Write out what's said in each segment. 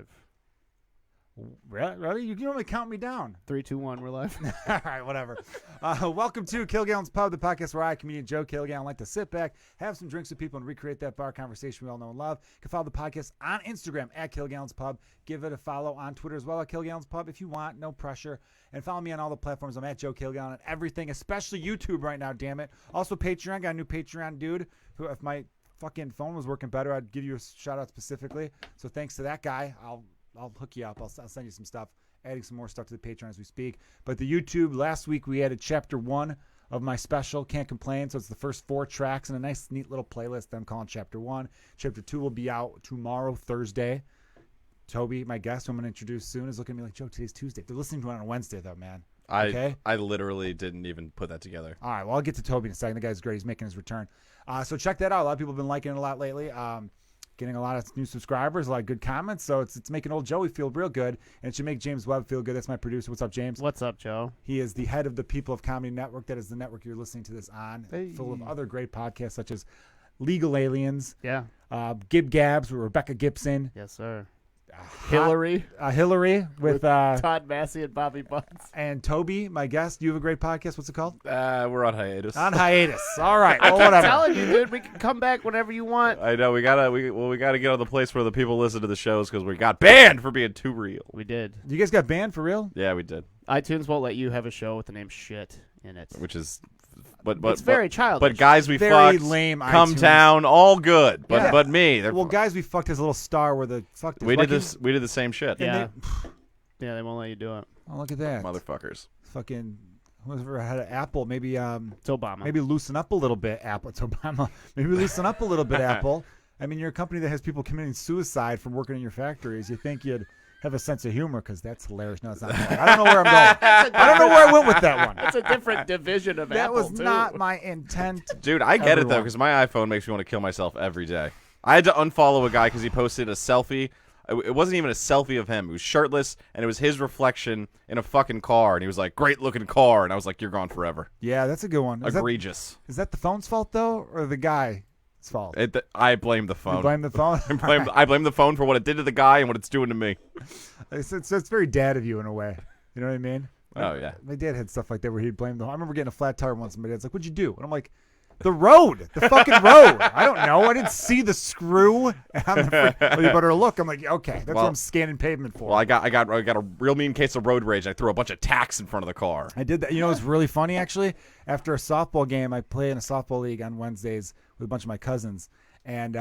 live. Really? You can only count me down. 3, 2, 1, we're live. All right, whatever. Welcome to Kilgallon's Pub, the podcast where I, comedian Joe Kilgallon, like to sit back, have some drinks with people, and recreate that bar conversation we all know and love. You can follow the podcast on Instagram at Kilgallon's Pub. Give it a follow on Twitter as well at Kilgallon's Pub if you want. No pressure. And follow me on all the platforms. I'm at Joe Kilgallon and everything, especially YouTube right now, damn it. Also Patreon. Got a new Patreon dude who, if my fucking phone was working better, I'd give you a shout out specifically. So thanks to that guy. I'll hook you up. I'll send you some stuff, adding some more stuff to the Patreon as we speak. But the YouTube, last week we added chapter 1 of my special, Can't Complain. So it's the first 4 tracks in a nice, neat little playlist that I'm calling chapter 1. Chapter 2 will be out tomorrow, Thursday. Toby, my guest, who I'm going to introduce soon, is looking at me like, Joe, today's Tuesday. They're listening to it on a Wednesday, though, man. Okay? I literally didn't even put that together. All right, well, I'll get to Toby in a second. The guy's great. He's making his return. So check that out. A lot of people have been liking it a lot lately. Getting a lot of new subscribers, a lot of good comments. So it's making old Joey feel real good, and it should make James Webb feel good. That's my producer. What's up, James? What's up, Joe? He is the head of the People of Comedy Network. That is the network you're listening to this on, full of other great podcasts such as Legal Aliens, Gib Gabs with Rebecca Gibson. Yes, sir. Hillary with Todd Massey and Bobby Buns. And Toby, my guest. You have a great podcast. What's it called? We're on hiatus. On hiatus. All right. I Well, keep whatever. telling you, dude, we can come back whenever you want. I know we gotta get on the place where the people listen to the shows because we got banned for being too real. We did. You guys got banned for real? Yeah, we did. iTunes won't let you have a show with the name shit in it. Which is, but it's very childish. But guys, we Very fucked. lame Come iTunes. down, all good. But Yeah. but me, Well, guys, we fucked his little star where the fuck. we did this. We did the same shit. Yeah. Yeah, they won't let you do it. Oh, look at that. Motherfuckers. Fucking whoever had an Apple, maybe It's Obama. maybe loosen up a little bit. Apple, it's Obama. Maybe loosen up a little bit, Apple. I mean, you're a company that has people committing suicide from working in your factories. You think you'd have a sense of humor because that's hilarious. No, it's not. I don't know where I'm going. I don't know where I went with that one. That's a different division of That Apple, was too. not my intent. Dude, I get it though Everyone. because my iPhone makes me want to kill myself every day. I had to unfollow a guy because he posted a selfie. It wasn't even a selfie of him. It was shirtless, and it was his reflection in a fucking car. And he was like, "Great looking car," and I was like, "You're gone forever." Yeah, that's a good one. Egregious. Is that the phone's fault though, or the guy's fault? I blame the phone. You blame the phone. I blame the phone for what it did to the guy and what it's doing to me. It's very dad of you in a way. You know what I mean? Oh yeah. My dad had stuff like that where he'd blame the. I remember getting a flat tire once, and my dad's like, "What'd you do?" And I'm like, "The road, the fucking road." I don't know. I didn't see the screw. On the well, you better look. I'm like, okay, that's what I'm scanning pavement for. Well, I got a real mean case of road rage. I threw a bunch of tacks in front of the car. I did that. You know, it's really funny actually. After a softball game, I play in a softball league on Wednesdays with a bunch of my cousins. And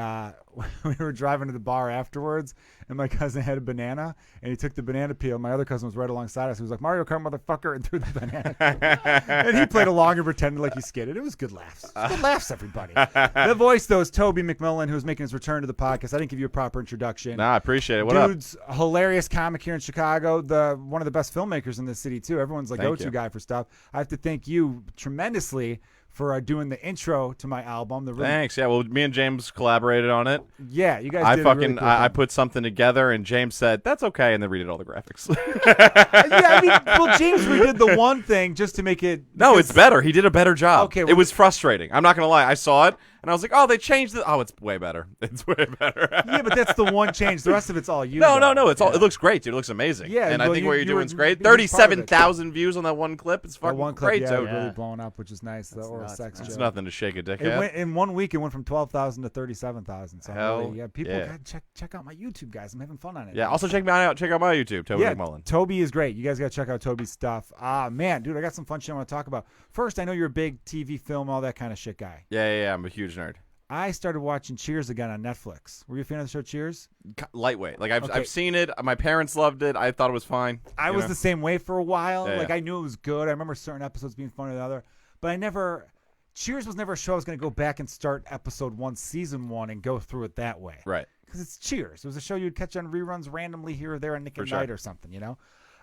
we were driving to the bar afterwards, and my cousin had a banana, and he took the banana peel. My other cousin was right alongside us. He was like, "Mario Kart, motherfucker," and threw the banana peel. And he played along and pretended like he skidded. It was good laughs. Good laughs, everybody. The voice, though, is Toby McMullen, who's making his return to the podcast. I didn't give you a proper introduction. Nah, I appreciate it. What up? Dude's a hilarious comic here in Chicago. One of the best filmmakers in this city, too. Everyone's like go-to guy for stuff. I have to thank you tremendously for doing the intro to my album. Thanks. Yeah, well, me and James collaborated on it. Yeah, you guys did really cool I put something together, and James said, "That's okay," and then redid all the graphics. Yeah, I mean, well, James redid the one thing just to make it... No, it's better. He did a better job. Okay, it was frustrating. I'm not going to lie. I saw it, and I was like, "Oh, they changed it. Oh, it's way better. It's way better." Yeah, but that's the one change. The rest of it's all you. No. It's all. It looks great, dude. It looks amazing. Yeah, and well, I think what you're doing is great. you're part of it. 37,000 views on that one clip. It's That fucking one clip, great, yeah, dude. really blowing up, which is nice. The oral sex It's joke. nothing to shake a dick It at. went, in 1 week, it went from 12,000 to 37,000. So Hell really, people yeah. gotta check out my YouTube, guys. I'm having fun on it. Yeah. Also, check out my YouTube, Toby McMullen. Toby is great. You guys gotta check out Toby's stuff. Man, dude, I got some fun shit I want to talk about. First, I know you're a big TV, film, all that kind of shit guy. Yeah. I'm a huge nerd. I started watching Cheers again on Netflix. Were you a fan of the show Cheers? Lightweight. Like Okay. I've seen it. My parents loved it. I thought it was fine. I was the same way for a while. Yeah, like yeah. I knew it was good. I remember certain episodes being funnier than other, but I never. Cheers was never a show I was going to go back and start episode 1, season 1, and go through it that way. Right. Because it's Cheers. It was a show you'd catch on reruns randomly here or there on Nick For at sure. Night or something. You know,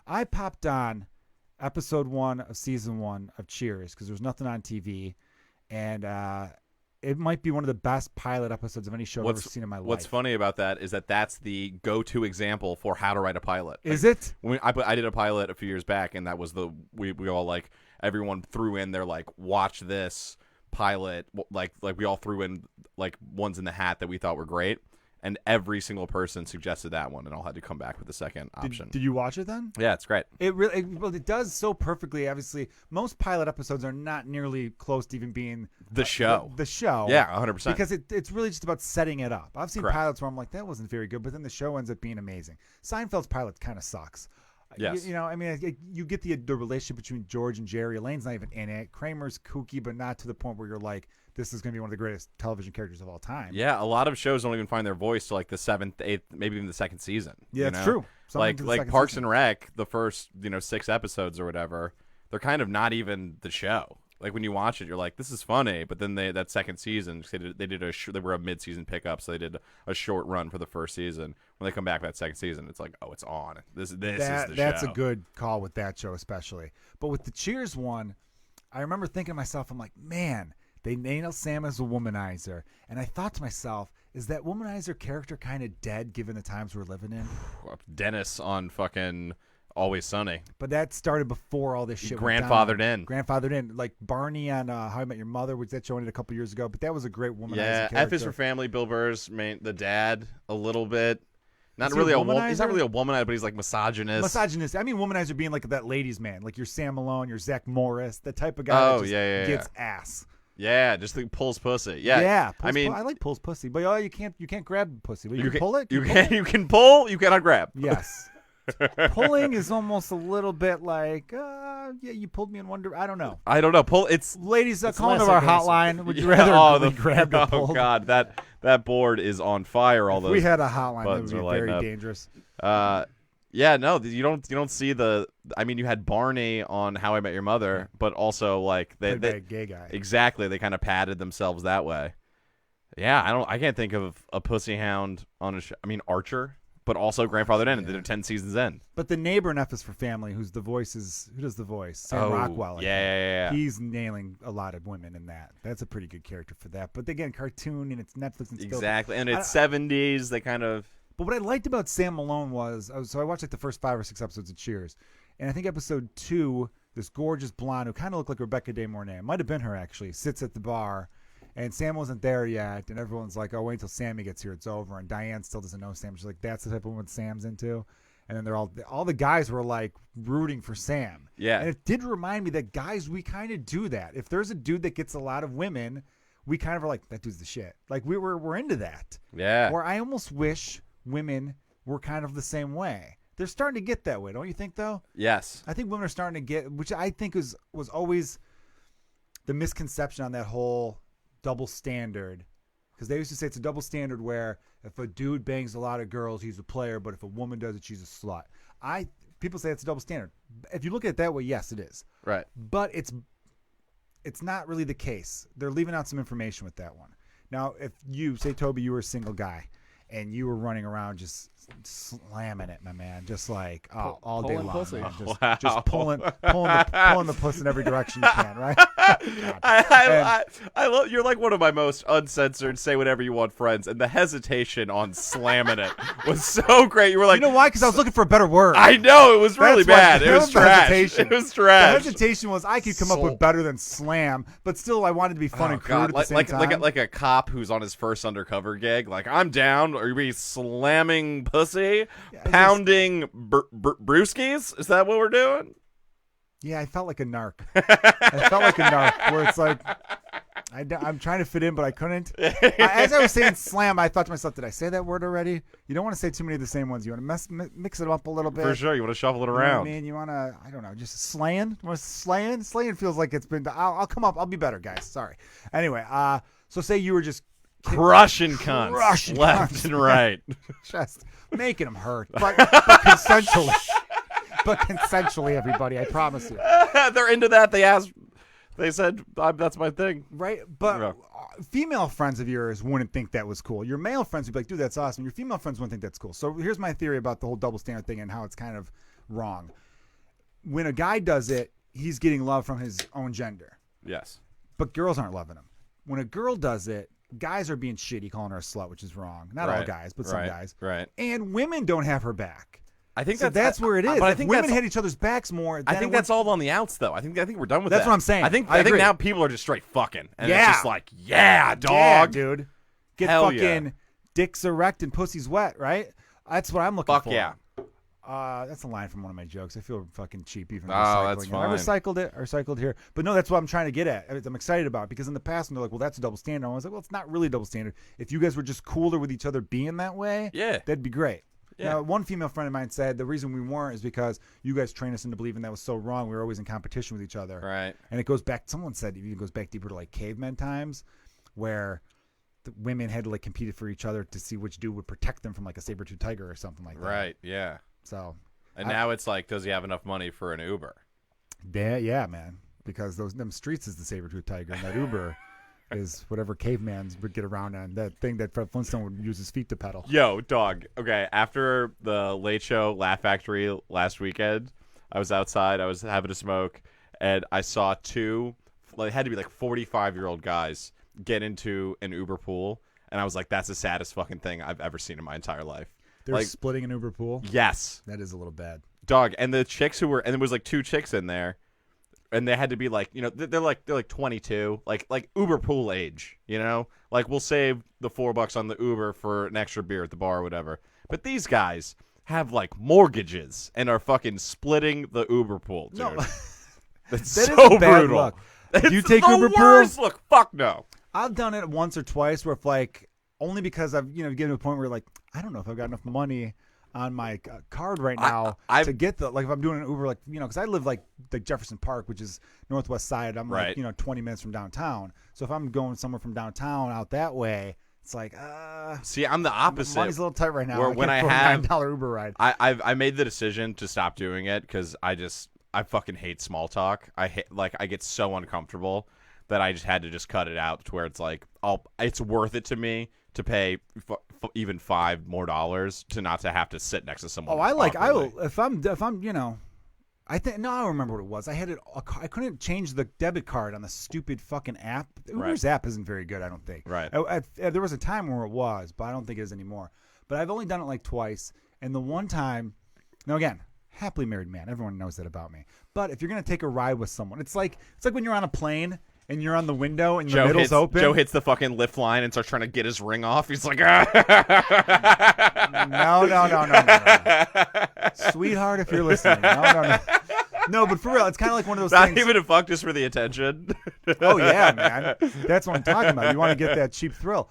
I popped on episode 1 of season 1 of Cheers because there was nothing on TV, and it might be one of the best pilot episodes of any show I've ever seen in my life. What's funny about that is that's the go-to example for how to write a pilot. Is it? When I did a pilot a few years back, and that was we all like everyone threw in their like watch this pilot like we all threw in like ones in the hat that we thought were great. and every single person suggested that one, and I'll have to come back with the second option. Did you watch it then? Yeah, it's great. It does so perfectly. Obviously, most pilot episodes are not nearly close to even being The show. The show. Yeah, 100%. Because it's really just about setting it up. I've seen Correct. pilots where I'm like, that wasn't very good, but then the show ends up being amazing. Seinfeld's pilot kind of sucks. Yes. You know, I mean, you get the relationship between George and Jerry. Elaine's not even in it. Kramer's kooky, but not to the point where you're like, this is going to be one of the greatest television characters of all time. Yeah, a lot of shows don't even find their voice till like the 7th, 8th, maybe even the second season. Yeah, you it's know? true. Like Parks and Rec, the first 6 episodes or whatever, they're kind of not even the show. Like when you watch it, you're like, this is funny, but then that second season, they were a mid-season pickup, so they did a short run for the first season. When they come back for that second season, it's like, oh, it's on. This is the show. That's a good call with that show, especially. But with the Cheers one, I remember thinking to myself, I'm like, man, they nailed Sam as a womanizer, and I thought to myself, is that womanizer character kind of dead given the times we're living in? Dennis on fucking Always Sunny. But that started before all this shit went Grandfathered down. in. Grandfathered in. Like Barney on How I Met Your Mother, which that show ended a couple years ago. But that was a great womanizer character. F is for Family. Bill Burr's the dad a little bit. Not Is he really a he's not womanizer? really a womanizer, but he's like misogynist. Misogynist. I mean womanizer being like that ladies' man. Like your Sam Malone, your Zach Morris, the type of guy that just gets ass. Yeah, just pulls pussy. Yeah. Yeah. I mean, I like pulls pussy. But you can't grab pussy. But you can can pull it? You can pull, you cannot grab. Yes. Pulling is almost a little bit like, yeah, you pulled me in one direction. I don't know. I don't know. Pull. It's Ladies, it's call into less our aggressive. hotline. Would you rather be grabbed or Oh pulled? God, that board is on fire. All If those. we had a hotline, that buttons would are be lighting very up. dangerous. Yeah, no, you don't see the. I mean, you had Barney on How I Met Your Mother, but also like Played by a gay guy. exactly they kind of padded themselves that way. Yeah, I can't think of a pussy hound on a show. I mean, Archer, but also Grandfathered In. They're 10 seasons in. But the neighbor in F is for Family, who does the voice? Sam Rockwell. I think. Yeah. He's nailing a lot of women in that. That's a pretty good character for that. But again, cartoon and it's Netflix and still. Exactly, and it's 70s. They kind of. But what I liked about Sam Malone was, so I watched like the first 5 or 6 episodes of Cheers, and I think episode 2, this gorgeous blonde who kind of looked like Rebecca De Mornay, might have been her actually, sits at the bar, and Sam wasn't there yet, and everyone's like, oh, wait until Sammy gets here, it's over, and Diane still doesn't know Sam. She's like, that's the type of woman Sam's into. And then they're all the guys were like rooting for Sam. Yeah. And it did remind me that guys, we kind of do that. If there's a dude that gets a lot of women, we kind of are like, that dude's the shit. Like we're into that. Yeah. Or I almost wish women were kind of the same way. They're starting to get that way, don't you think, though? Yes. I think women are starting to get, which I think was always the misconception on that whole double standard. Because they used to say it's a double standard where if a dude bangs a lot of girls, he's a player, but if a woman does it, she's a slut. People say it's a double standard. If you look at it that way, yes, it is. Right. But it's not really the case. They're leaving out some information with that one. Now, if you, say, Toby, you were a single guy, and you were running around just slamming it, my man, just like all day pulling long, pussy. man. Wow. Just pulling the puss in every direction you can, right? I love you're like one of my most uncensored, say whatever you want friends, and the hesitation on slamming it was so great. You were like, You know why? Because I was looking for a better word. I know it was really That's why. bad. It was The trash. hesitation. It was trash. The hesitation was I could come up with better than slam, but still I wanted to be fun and crude at the same time. Like a cop who's on his first undercover gig. Like, I'm down. Are you slamming pussy, pounding brewskis? Is that what we're doing? Yeah, I felt like a narc. I felt like a narc, where it's like I'm trying to fit in, but I couldn't. As I was saying slam, I thought to myself, did I say that word already? You don't want to say too many of the same ones. You want to mix it up a little bit. For sure. You want to shuffle it You know what around. I mean, you want to, I don't know, just slaying? Want to slaying? Slaying feels like it's been, I'll come up. I'll be better, guys. Sorry. Anyway, so say you were just Crushing cunts. Crushing left cunts. and right. just making them hurt, but consensually. But consensually, everybody, I promise you. They're into that. They said, that's my thing. Right? But Yeah. female friends of yours wouldn't think that was cool. Your male friends would be like, dude, that's awesome. Your female friends wouldn't think that's cool. So here's my theory about the whole double standard thing and how it's kind of wrong. When a guy does it, he's getting love from his own gender. Yes. But girls aren't loving him. When a girl does it, guys are being shitty, calling her a slut, which is wrong. Not all Right. guys, but some guys. Right. And women don't have her back. I think So that's where it is. But I If think women that's, had each other's backs more. I then think it that's all on the outs, though. I think we're done with That's that. what I'm saying. I think I agree. now people are just straight fucking, and Yeah. it's just like, yeah, dog, Yeah, dude. Get Hell fucking yeah. Dick's erect and pussy's wet, right? That's what I'm looking Fuck for. yeah. That's a line from one of my jokes. I feel fucking cheap even Oh, recycling that's it. fine. I recycled it. I recycled here. But no, that's what I'm trying to get at. I'm excited about it because in the past, when they're like, well, that's a double standard. I was like, well, it's not really a double standard. If you guys were just cooler with each other being that way, Yeah. that'd be great. Yeah. Now, one female friend of mine said the reason we weren't is because you guys trained us into believing that was so wrong. We were always in competition with each other. Right. And it goes back, someone said it even goes back deeper to like caveman times where the women had to like compete for each other to see which dude would protect them from like a saber-tooth tiger or something like that. Right. Yeah. So... And now it's like, does he have enough money for an Uber? Yeah, man. Because them streets is the saber-tooth tiger, and that Uber is whatever cavemans would get around on. That thing that Fred Flintstone would use his feet to pedal. Yo, dog. Okay, after the Late Show Laugh Factory last weekend, I was outside. I was having a smoke, and I saw two. It had to be like 45-year-old guys get into an Uber pool, and I was like, "That's the saddest fucking thing I've ever seen in my entire life." They're Like, splitting an Uber pool. yes, That is a little bad. dog. And the chicks who were, and there was like two chicks in there, and they had to be like, you know, they're like 22, like Uber pool age, you know, like we'll save the $4 on the Uber for an extra beer at the bar or whatever. But these guys have like mortgages and are fucking splitting the Uber pool, dude. No. That's That so is a bad brutal. look. It's Do you take the Uber worst pools? look. Fuck no. I've done it once or twice where if like, only because I've, getting to a point where like, I don't know if I've got enough money on my card right now to get the, like if I'm doing an Uber, like, because I live like Jefferson Park, which is northwest side. I'm Right. like, 20 minutes from downtown. So if I'm going somewhere from downtown out that way, it's like, See, I'm the opposite. money's a little tight right now. Where when can't I afford a have- $9 Uber ride. I made the decision to stop doing it because I fucking hate small talk. I get so uncomfortable that I just had to just cut it out to where it's like it's worth it to me to pay even $5 more to not to have to sit next to someone. Oh, I awkwardly. will if I'm I think no, I don't remember what it was. I had I couldn't change the debit card on the stupid fucking app. Uber's app isn't very good, I don't think. Right. There was a time where it was, but I don't think it is anymore. But I've only done it like twice, and the one time, now again, happily married man. Everyone knows that about me. But if you're gonna take a ride with someone, it's like when you're on a plane and you're on the window and the middle's open. Joe hits the fucking lift line and starts trying to get his ring off. He's like, No. Sweetheart, if you're listening. No. No, but for real, it's kind of like one of those not things. even a fuck, just for the attention. Oh, yeah, man. That's what I'm talking about. You want to get that cheap thrill.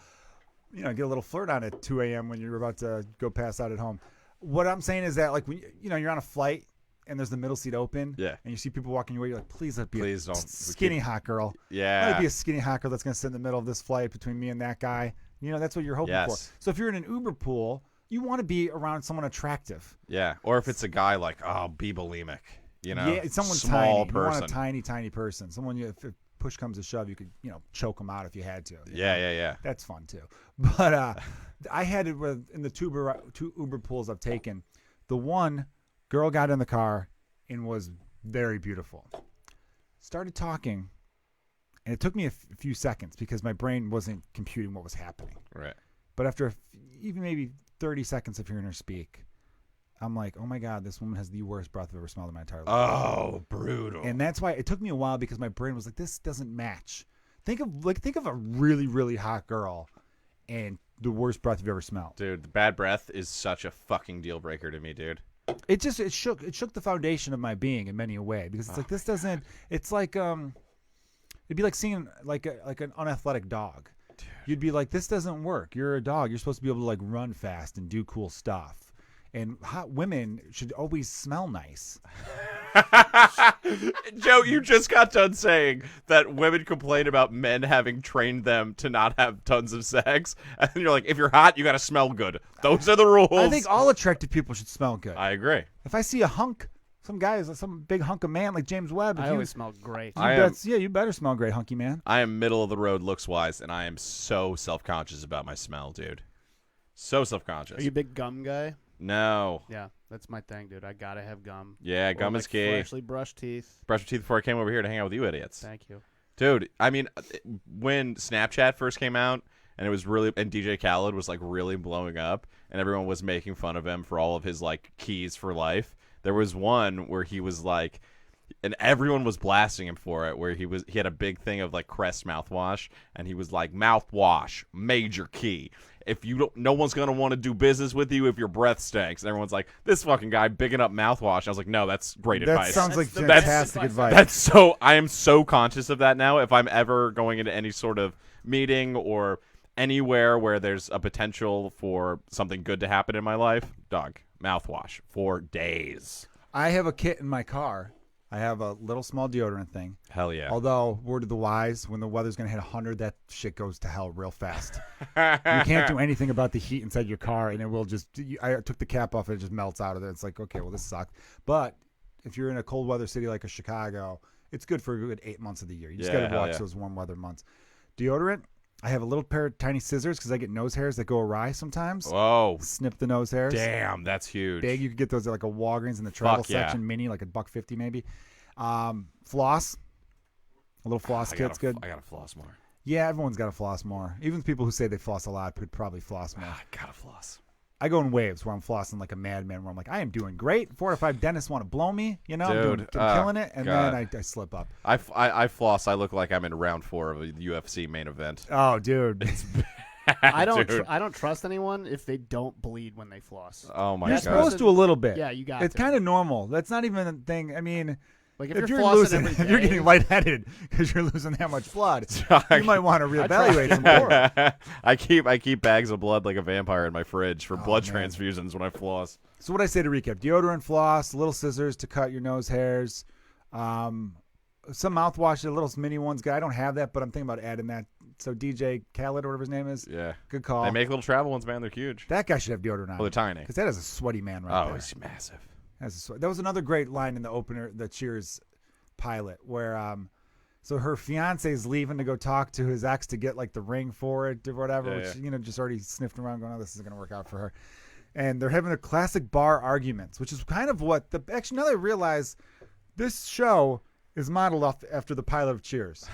Get a little flirt on at 2 a.m. when you're about to go pass out at home. What I'm saying is that, like, when you're on a flight and there's the middle seat open, Yeah. and you see people walking your way, you're like, please let be Please a don't. skinny hot girl. Yeah. Let it be a skinny hot girl that's going to sit in the middle of this flight between me and that guy. That's what you're hoping for. Yes. So if you're in an Uber pool, you want to be around someone attractive. Yeah. Or if it's a guy like, be bulimic. Yeah, someone small tiny. person. You want a tiny, tiny person. Someone, if push comes to shove, you could, choke them out if you had to. Yeah. That's fun too. But I had it in the two Uber pools I've taken. The one girl got in the car and was very beautiful. Started talking, and it took me a few seconds because my brain wasn't computing what was happening. Right. But after even maybe 30 seconds of hearing her speak, I'm like, oh my God, this woman has the worst breath I've ever smelled in my entire life. Oh, brutal. And that's why it took me a while because my brain was like, this doesn't match. Think of a really, really hot girl and the worst breath you've ever smelled. Dude, the bad breath is such a fucking deal breaker to me, dude. It shook the foundation of my being in many a way because it's like this doesn't. It's like it'd be like seeing like an unathletic dog. Dude. You'd be like, this doesn't work. You're a dog. You're supposed to be able to like run fast and do cool stuff. And hot women should always smell nice. Joe, you just got done saying that women complain about men having trained them to not have tons of sex. And you're like, if you're hot, you got to smell good. Those are the rules. I think all attractive people should smell good. I agree. If I see a hunk, some big hunk of man like James Webb. I always smell great. You better smell great, hunky man. I am middle of the road looks wise, and I am so self-conscious about my smell, dude. So self-conscious. Are you a big gum guy? No. Yeah, that's my thing, dude. I gotta have gum. Yeah, gum Or, is like, key. Freshly brushed teeth. Brush your teeth before I came over here to hang out with you idiots. Thank you. Dude, I mean, when Snapchat first came out, and DJ Khaled was like really blowing up, and everyone was making fun of him for all of his like keys for life. There was one where he was like, and everyone was blasting him for it, where he had a big thing of like Crest mouthwash, and he was like, mouthwash, major key. if you don't, no one's gonna want to do business with you if your breath stinks. And everyone's like, this fucking guy bigging up mouthwash. And I was like, no, that's great That advice. sounds like That's the fantastic best advice. That's so. I am so conscious of that now. If I'm ever going into any sort of meeting or anywhere where there's a potential for something good to happen in my life, dog, mouthwash for days. I have a kit in my car. I have a little small deodorant thing. Hell yeah. Although, word of the wise, when the weather's going to hit 100, that shit goes to hell real fast. You can't do anything about the heat inside your car, and it will just... I took the cap off, and it just melts out of there. It's like, okay, well, this sucks. But if you're in a cold weather city like a Chicago, it's good for a good 8 months of the year. You just got to watch those warm weather months. Deodorant, I have a little pair of tiny scissors because I get nose hairs that go awry sometimes. Whoa. Snip the nose hairs. Damn, that's huge. Big. You could get those at like a Walgreens in the travel Fuck yeah. section, mini, like $1.50 maybe. Floss. A little floss kit's good. I gotta floss more. Yeah, everyone's got to floss more. Even people who say they floss a lot could probably floss more. I gotta floss. I go in waves where I'm flossing like a madman, where I'm like, I am doing great. 4 or 5 dentists want to blow me. You know, Dude, I'm killing it. And God. then I slip up. I floss. I look like I'm in round 4 of a UFC main event. Oh, dude. I don't. Dude. I don't trust anyone if they don't bleed when they floss. Oh my You're god. supposed to a little bit. Yeah, you got. It's kind of normal. That's not even a thing. I mean, like if you're you're flossing losing, every if you're day- getting lightheaded because you're losing that much blood, you might want to reevaluate some more. I keep bags of blood like a vampire in my fridge for blood man. transfusions when I floss. So what I say to recap: deodorant, floss, little scissors to cut your nose hairs, some mouthwash, the little mini ones. I don't have that, but I'm thinking about adding that. So DJ Khaled or whatever his name is, Yeah. good call. They make little travel ones, man. They're huge. That guy should have deodorant on. Oh, they're tiny. Because that is a sweaty man right Oh, there. he's massive. That was another great line in the opener, the Cheers pilot, where so her fiance is leaving to go talk to his ex to get like the ring for it or whatever, Yeah, which just already sniffed around going, oh, this is going to work out for her. And they're having a classic bar arguments, which is kind of what actually now that I realize this show is modeled after the pilot of Cheers.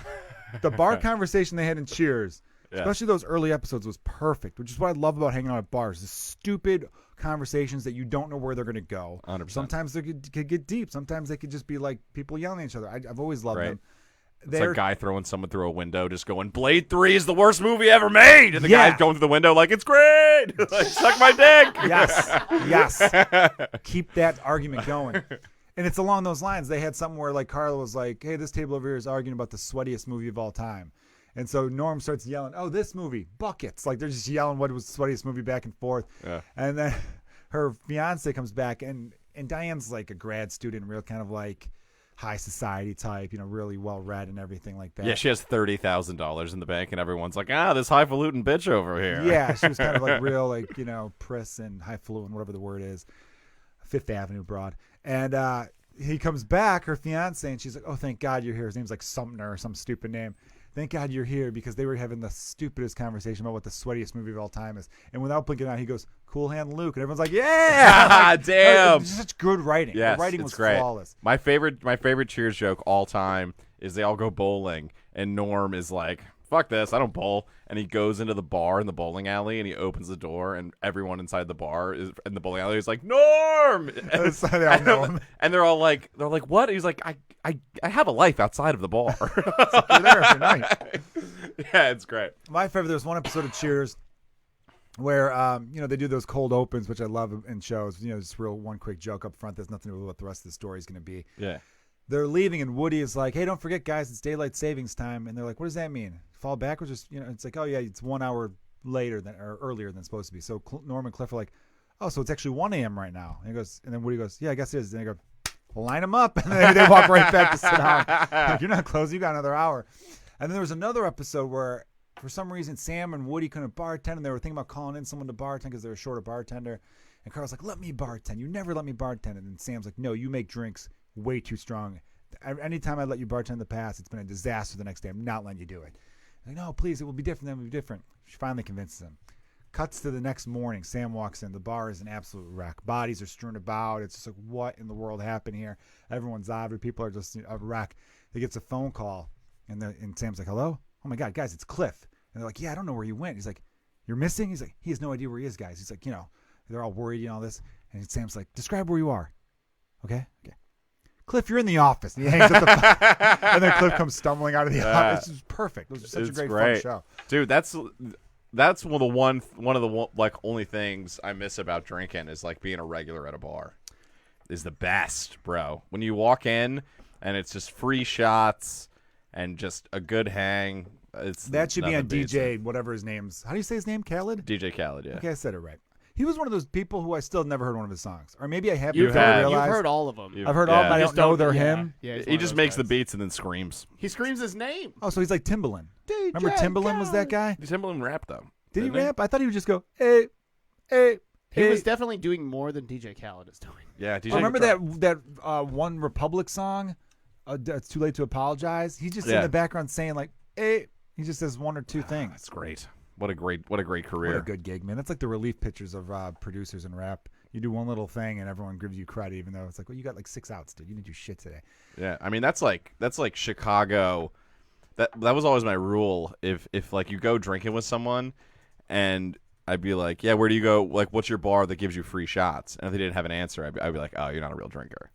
The bar conversation they had in Cheers, especially those early episodes, was perfect, which is what I love about hanging out at bars. The stupid conversations that you don't know where they're going to go. 100%. Sometimes they could get deep. Sometimes they could just be like people yelling at each other. I've always loved them. It's like a guy throwing someone through a window, just going, Blade 3 is the worst movie ever made. And the guy's going through the window like, it's great. Like, suck my dick. Yes. Keep that argument going. And it's along those lines. They had something where like Carla was like, hey, this table over here is arguing about the sweatiest movie of all time. And so Norm starts yelling, oh, this movie, buckets. Like they're just yelling what was the sweatiest movie back and forth. Yeah. And then her fiance comes back, and Diane's like a grad student, real kind of like high society type, really well read and everything like that. Yeah, she has $30,000 in the bank, and everyone's like, this highfalutin bitch over here. Yeah, she was kind of like real, like, priss and highfalutin, whatever the word is. Fifth Avenue broad. And he comes back, her fiance, and she's like, oh, thank God you're here. His name's like Sumner or some stupid name. Thank God you're here, because they were having the stupidest conversation about what the sweatiest movie of all time is. And without blinking out, he goes, Cool Hand Luke. And everyone's like, yeah! Like, Damn. It's such good writing. Yes, The writing it's was great. flawless. My favorite Cheers joke all time is they all go bowling, and Norm is like, fuck this, I don't bowl. And he goes into the bar in the bowling alley, and he opens the door, and everyone inside the bar is in the bowling alley is like, Norm! And, So they all know him. and they're like, what? He's like, I have a life outside of the bar. You're there every night. Yeah, it's great. My favorite, there's one episode of Cheers where, they do those cold opens, which I love in shows. Just real one quick joke up front. There's nothing to do with what the rest of the story is going to be. Yeah. They're leaving, and Woody is like, hey, don't forget, guys, it's daylight savings time. And they're like, what does that mean? Fall backwards? Just, it's like, oh, yeah, it's 1 hour later or earlier than it's supposed to be. So Norm and Cliff are like, oh, so it's actually 1 a.m. right now. And then Woody goes, yeah, I guess it is. And they go, well, line them up. And they walk right back to sit down. Like, you're not closing. You got another hour. And then there was another episode where, for some reason, Sam and Woody couldn't bartend, and they were thinking about calling in someone to bartend because they were short a bartender. And Carl's like, let me bartend. You never let me bartend. And then Sam's like, no, you make drinks way too strong. Anytime I let you bartend in the past, it's been a disaster the next day. I'm not letting you do it. Like, no, please, it will be different. Then it will be different. She finally convinces him. Cuts to the next morning. Sam walks in. The bar is an absolute wreck. Bodies are strewn about. It's just like, what in the world happened here? Everyone's out. People are just a wreck. He gets a phone call, and Sam's like, hello? Oh, my God, guys, it's Cliff. And they're like, yeah, I don't know where he went. He's like, you're missing? He's like, he has no idea where he is, guys. He's like, they're all worried and all this. And Sam's like, describe where you are. Okay? Cliff, you're in the office. And he hangs up the phone. And then Cliff comes stumbling out of the office. It's just perfect. It was such a great fun show. Dude, that's that's one of the like only things I miss about drinking is like being a regular at a bar. Is the best, bro. When you walk in and it's just free shots and just a good hang. That should be on beats DJ, it. whatever his name's. How do you say his name? Khaled? DJ Khaled, yeah. Okay, I said it right. He was one of those people who I still never heard one of his songs. Or maybe I have. You before have. I You've realized. heard all of them. I've heard all, but I You don't know they're yeah. him. Yeah, he's He one of just those makes the guys. beats and then screams. He screams his name. Oh, so he's like Timbaland. DJ Remember Timbaland was that guy? Timbaland rap though. Did he Didn't rap? I thought he would just go, hey, hey, He hey. was definitely doing more than DJ Khaled is doing. Yeah, DJ. Oh, remember that One Republic song? It's Too Late to Apologize. He's just in Yeah. the background saying like, hey. He just says one or two things. That's great. What a great career. What a good gig, man. That's like the relief pictures of producers in rap. You do one little thing and everyone gives you credit, even though it's like, well, you got like 6 outs, dude. You didn't do shit today. Yeah, I mean that's like Chicago. That was always my rule. If like you go drinking with someone, and I'd be like, yeah, where do you go? Like, what's your bar that gives you free shots? And if they didn't have an answer, I'd be like, oh, you're not a real drinker.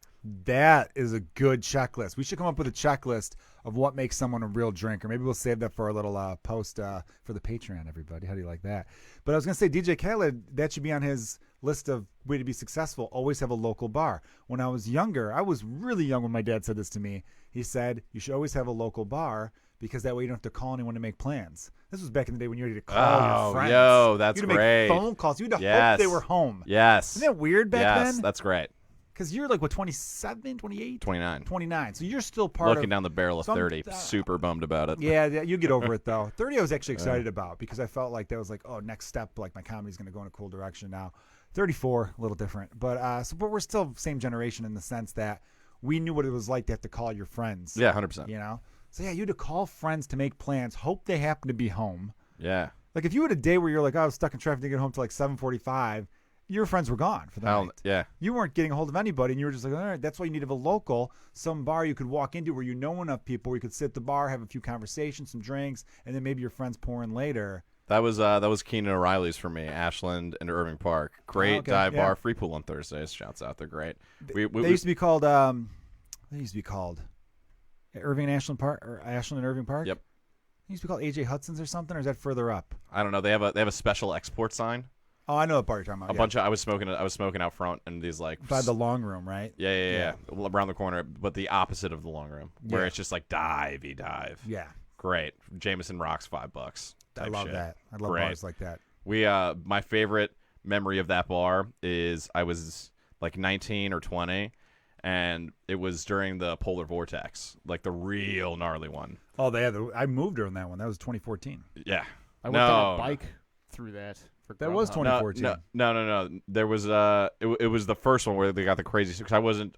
That is a good checklist. We should come up with a checklist of what makes someone a real drinker. Maybe we'll save that for our little post for the Patreon, everybody. How do you like that? But I was going to say, DJ Khaled, that should be on his list of way to be successful. Always have a local bar. When I was younger, I was really young when my dad said this to me. He said, you should always have a local bar because that way you don't have to call anyone to make plans. This was back in the day when you had to call your friends. Yo, that's you had to great. make phone calls. You had to Yes. hope they were home. Yes. Isn't that weird back yes, then? that's great. Because you're like, what, 27, 28? 29. 29. So you're still part Looking of... down the barrel of some- 30. Super bummed about it. Yeah, you get over it, though. 30 I was actually excited about because I felt like that was like, oh, next step. Like, my comedy's going to go in a cool direction now. 34, a little different. But but we're still same generation in the sense that we knew what it was like to have to call your friends. Yeah, 100%. You know? So, yeah, you had to call friends to make plans, hope they happen to be home. Yeah. Like, if you had a day where you're like, oh, I was stuck in traffic to get home till like 7:45, your friends were gone for the night. Yeah. You weren't getting a hold of anybody, and you were just like, all right, that's why you needed a local, some bar you could walk into where you know enough people where you could sit at the bar, have a few conversations, some drinks, and then maybe your friends pour in later. That was Keenan O'Reilly's for me, Ashland and Irving Park. Great okay, dive yeah. bar, free pool on Thursdays. Shouts out, they're great. They used to be called. They used to be called Irving and Ashland Park, or Ashland and Irving Park. Yep. They used to be called AJ Hudson's or something, or is that further up? I don't know. They have a special export sign. Oh, I know what bar you're talking about. A bunch of I was smoking out front and these like by the long room, right? yeah around the corner, but the opposite of the long room where Yeah. it's just like divey dive. Yeah, Great. Jameson rocks $5. I type love shit. that. I love Great. bars like that. We my favorite memory of that bar is I was like 19 or 20, and it was during the polar vortex, like the real gnarly one. Oh, I moved during that one. That was 2014. Yeah. I went on a bike through that. For That was Grubhub. 2014. No. There was it was the first one where they got the crazy because I wasn't.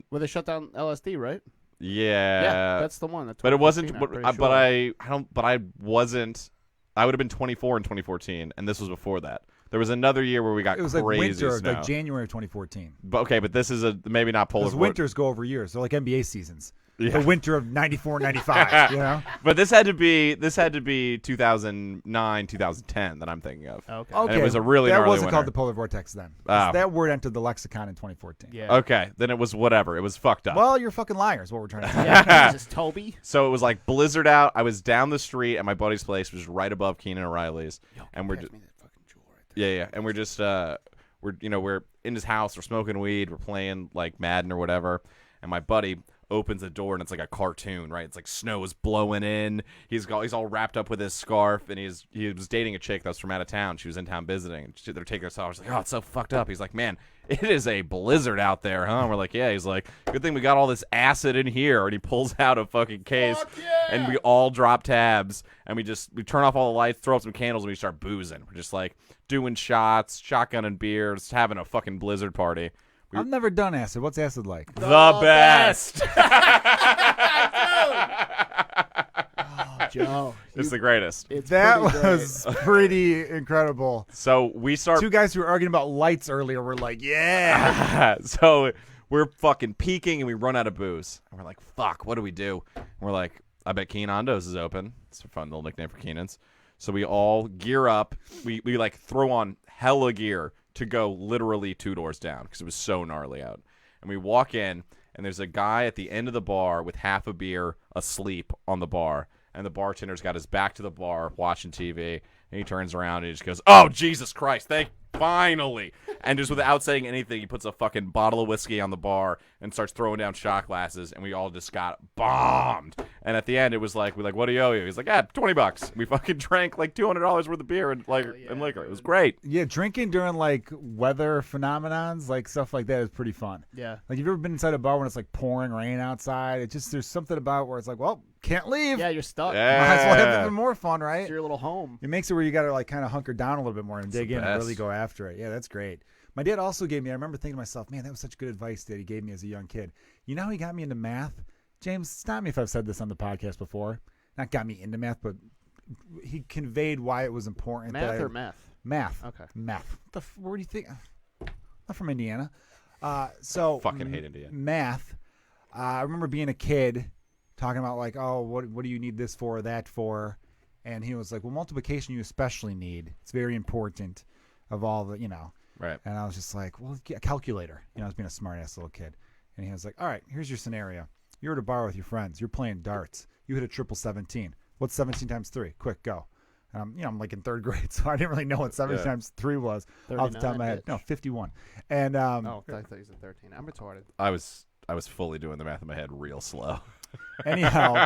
Where they shut down LSD, right? Yeah. That's the one. That's But it wasn't. 2015, But, I'm pretty I don't. But I wasn't. I would have been 24 in 2014, and this was before that. There was another year where we got It was crazy like winter, snow. like January of 2014. But okay, but this is maybe not polar. Because winters go over years. They're like NBA seasons. Yeah. The winter of 94, 95, you know? But this had to be 2009, 2010 that I'm thinking of. Okay. And it was a really that gnarly wasn't winter. called the polar vortex then. Oh. That word entered the lexicon in 2014. Yeah. Okay, then it was whatever. It was fucked up. Well, you're fucking liars. What we're trying to say. Yeah. Jesus, Toby. So it was like blizzard out. I was down the street at my buddy's place, which was right above Keenan O'Reilly's, and we're Pass just me that fucking jewel right there. yeah, and we're just we're in his house, we're smoking weed, we're playing like Madden or whatever, and my buddy opens the door and it's like a cartoon, right? It's like snow is blowing in. He's all wrapped up with his scarf, and he was dating a chick that was from out of town. She was in town visiting. They're taking us off. I was like, oh, it's so fucked up. He's like, man, it is a blizzard out there, huh? And we're like, yeah. He's like, good thing we got all this acid in here. And he pulls out a fucking case, and we all drop tabs, and we turn off all the lights, throw up some candles, and we start boozing. We're just like doing shots, shotgunning beers, having a fucking blizzard party. I've never done acid. What's acid like? The best. Oh, Joe. It's the greatest. It's That pretty great. was pretty incredible. So we start. Two guys who were arguing about lights earlier were like, yeah. So we're fucking peaking, and we run out of booze. And we're like, fuck, what do we do? And we're like, I bet Keenando's is open. It's a fun little nickname for Keenan's. So we all gear up. We like throw on hella gear to go literally 2 doors down because it was so gnarly out. And we walk in, and there's a guy at the end of the bar with half a beer asleep on the bar. And the bartender's got his back to the bar watching TV. And he turns around and he just goes, "Oh, Jesus Christ, finally." And just without saying anything, he puts a fucking bottle of whiskey on the bar and starts throwing down shot glasses, and we all just got bombed. And at the end, it was like, we're like, "What do you owe you?" He's like, $20. We fucking drank like $200 worth of beer and and liquor. It was great. Yeah, drinking during like weather phenomenons, like stuff like that, is pretty fun. Yeah. Like, you've ever been inside a bar when it's like pouring rain outside? It just, there's something about where it's like, well, can't leave. Yeah, you're stuck. Might as well have Yeah. even more fun, right? It's your little home. It makes it where you got to like kind of hunker down a little bit more and dig the in and really best. go after it. Yeah, that's great. My dad also gave me, I remember thinking to myself, man, that was such good advice that he gave me as a young kid. You know how he got me into math? James, stop me if I've said this on the podcast before. Not got me into math, but he conveyed why it was important. Math or meth? Math. Okay. Math. Where do you think? I'm from Indiana. So Fucking hate Indiana. Math. I remember being a kid talking about like, oh, what do you need this for, that for? And he was like, well, multiplication you especially need. It's very important of all the, Right. And I was just like, well, get a calculator. I was being a smart-ass little kid. And he was like, all right, here's your scenario. You're at a bar with your friends. You're playing darts. You hit a triple 17. What's 17 times 3? Quick, go. And I'm like in third grade, so I didn't really know what 17 times 3 was off the top of my head. bitch. No, 51. And Oh, I thought you said 13. I'm retarded. I was fully doing the math in my head real slow. anyhow,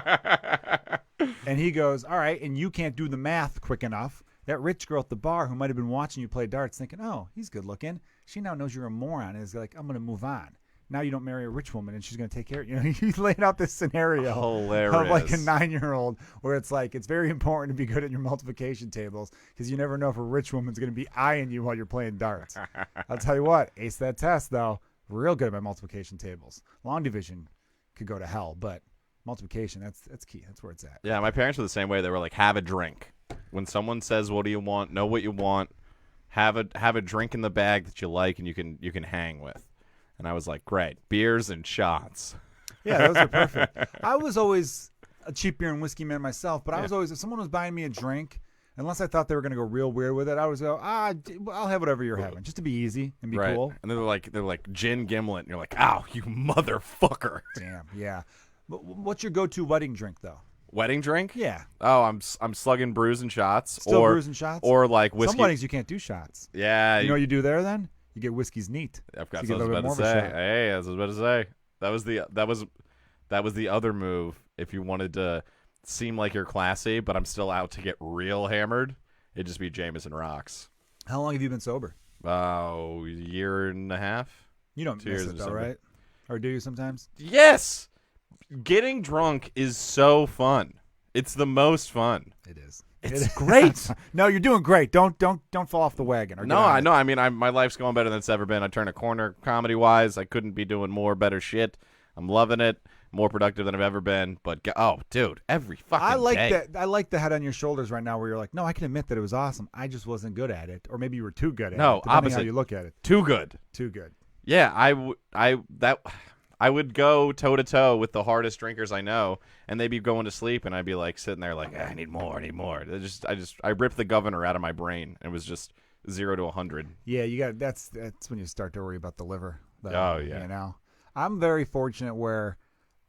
and he goes, all right, and you can't do the math quick enough. That rich girl at the bar who might have been watching you play darts thinking, oh, he's good looking. She now knows you're a moron and is like, I'm going to move on. Now you don't marry a rich woman and she's going to take care of you. He laid out this scenario Hilarious. of like a 9-year-old where it's like, it's very important to be good at your multiplication tables because you never know if a rich woman's going to be eyeing you while you're playing darts. I'll tell you what, ace that test though. Real good at my multiplication tables. Long division could go to hell, but multiplication, that's key. That's where it's at. Yeah, my parents were the same way. They were like, have a drink. When someone says, what do you want? Know what you want. Have a drink in the bag that you like and you can hang with. And I was like, great. Beers and shots. Yeah, those are perfect. I was always a cheap beer and whiskey man myself, but I was always, if someone was buying me a drink, unless I thought they were going to go real weird with it, I would go, I'll have whatever you're having, just to be easy and be Right. cool. And they're like gin gimlet, and you're like, ow, you motherfucker. Damn, yeah. But what's your go-to wedding drink, though? Wedding drink? Yeah. Oh, I'm slugging brews and shots. Still or brews and shots? Or like whiskey. Some weddings you can't do shots. Yeah. You know what you do there then? You get whiskey's neat. I've got So you what I get a was little about bit to more of a say. shot. Hey, that's what I was about to say. That was the other move. If you wanted to seem like you're classy, but I'm still out to get real hammered, it'd just be Jameson rocks. How long have you been sober? Oh, a year and a half. You don't 2 miss years it or though, something. right? Or do you sometimes? Yes, getting drunk is so fun. It's the most fun. It is. It's great. No, you're doing great. Don't fall off the wagon. Or get No, on I it. know. I mean, my life's going better than it's ever been. I turned a corner comedy-wise. I couldn't be doing more better shit. I'm loving it. More productive than I've ever been. But, oh, dude, every fucking I like day. that. I like the head on your shoulders right now, where you're like, no, I can admit that it was awesome. I just wasn't good at it, or maybe you were too good at No, it. Depending how opposite. you look at it. Too good. Too good. Yeah, I would go toe-to-toe with the hardest drinkers I know, and they'd be going to sleep, and I'd be like sitting there like, I need more. I ripped the governor out of my brain. It was just 0 to 100. Yeah, you got. That's when you start to worry about the liver. Oh, yeah. You know, I'm very fortunate where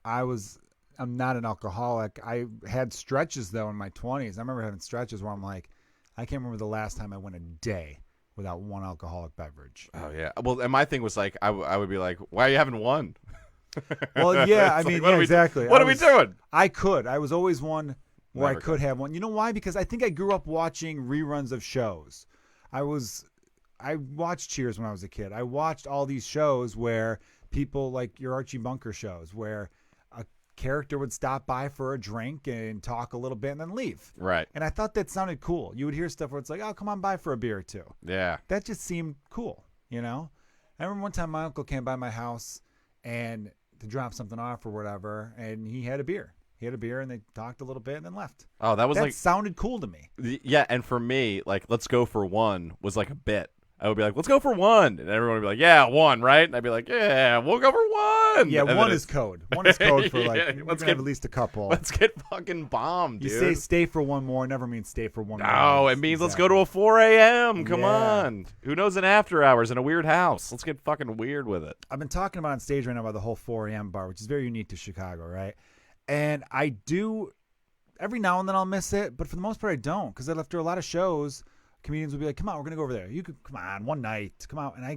I'm not an alcoholic. I had stretches though in my 20s. I remember having stretches where I'm like, I can't remember the last time I went a day without one alcoholic beverage. Oh, yeah. Well, and my thing was like, I would be like, why are you having one? Well, yeah, I It's like, mean, what yeah, are we- exactly. What are we doing? I was always one where Never I could have one. You know why? Because I think I grew up watching reruns of shows. I watched Cheers when I was a kid. I watched all these shows where people, like your Archie Bunker shows, where a character would stop by for a drink and talk a little bit and then leave. Right. And I thought that sounded cool. You would hear stuff where it's like, oh, come on by for a beer or two. Yeah. That just seemed cool, you know? I remember one time my uncle came by my house and to drop something off or whatever, and he had a beer. He had a beer, and they talked a little bit and then left. Oh, that was That like, sounded cool to me. yeah. And for me, like, let's go for one was like a bit. I would be like, let's go for one. And everyone would be like, yeah, one, right? And I'd be like, yeah, we'll go for one. Yeah, And then one it's- is code. One is code for like, Yeah, we're let's gonna have get- at least a couple. Let's get fucking bombed, You dude. say stay for one more never means stay for one more. No, it means let's go to a 4 a.m. Come Yeah. on. Who knows an after hours in a weird house? Let's get fucking weird with it. I've been talking about on stage right now about the whole 4 a.m. bar, which is very unique to Chicago, right? And I do every now and then I'll miss it, but for the most part I don't, because after a lot of shows, comedians will be like, "Come on, we're gonna go over there. You could come on one night, come out." And I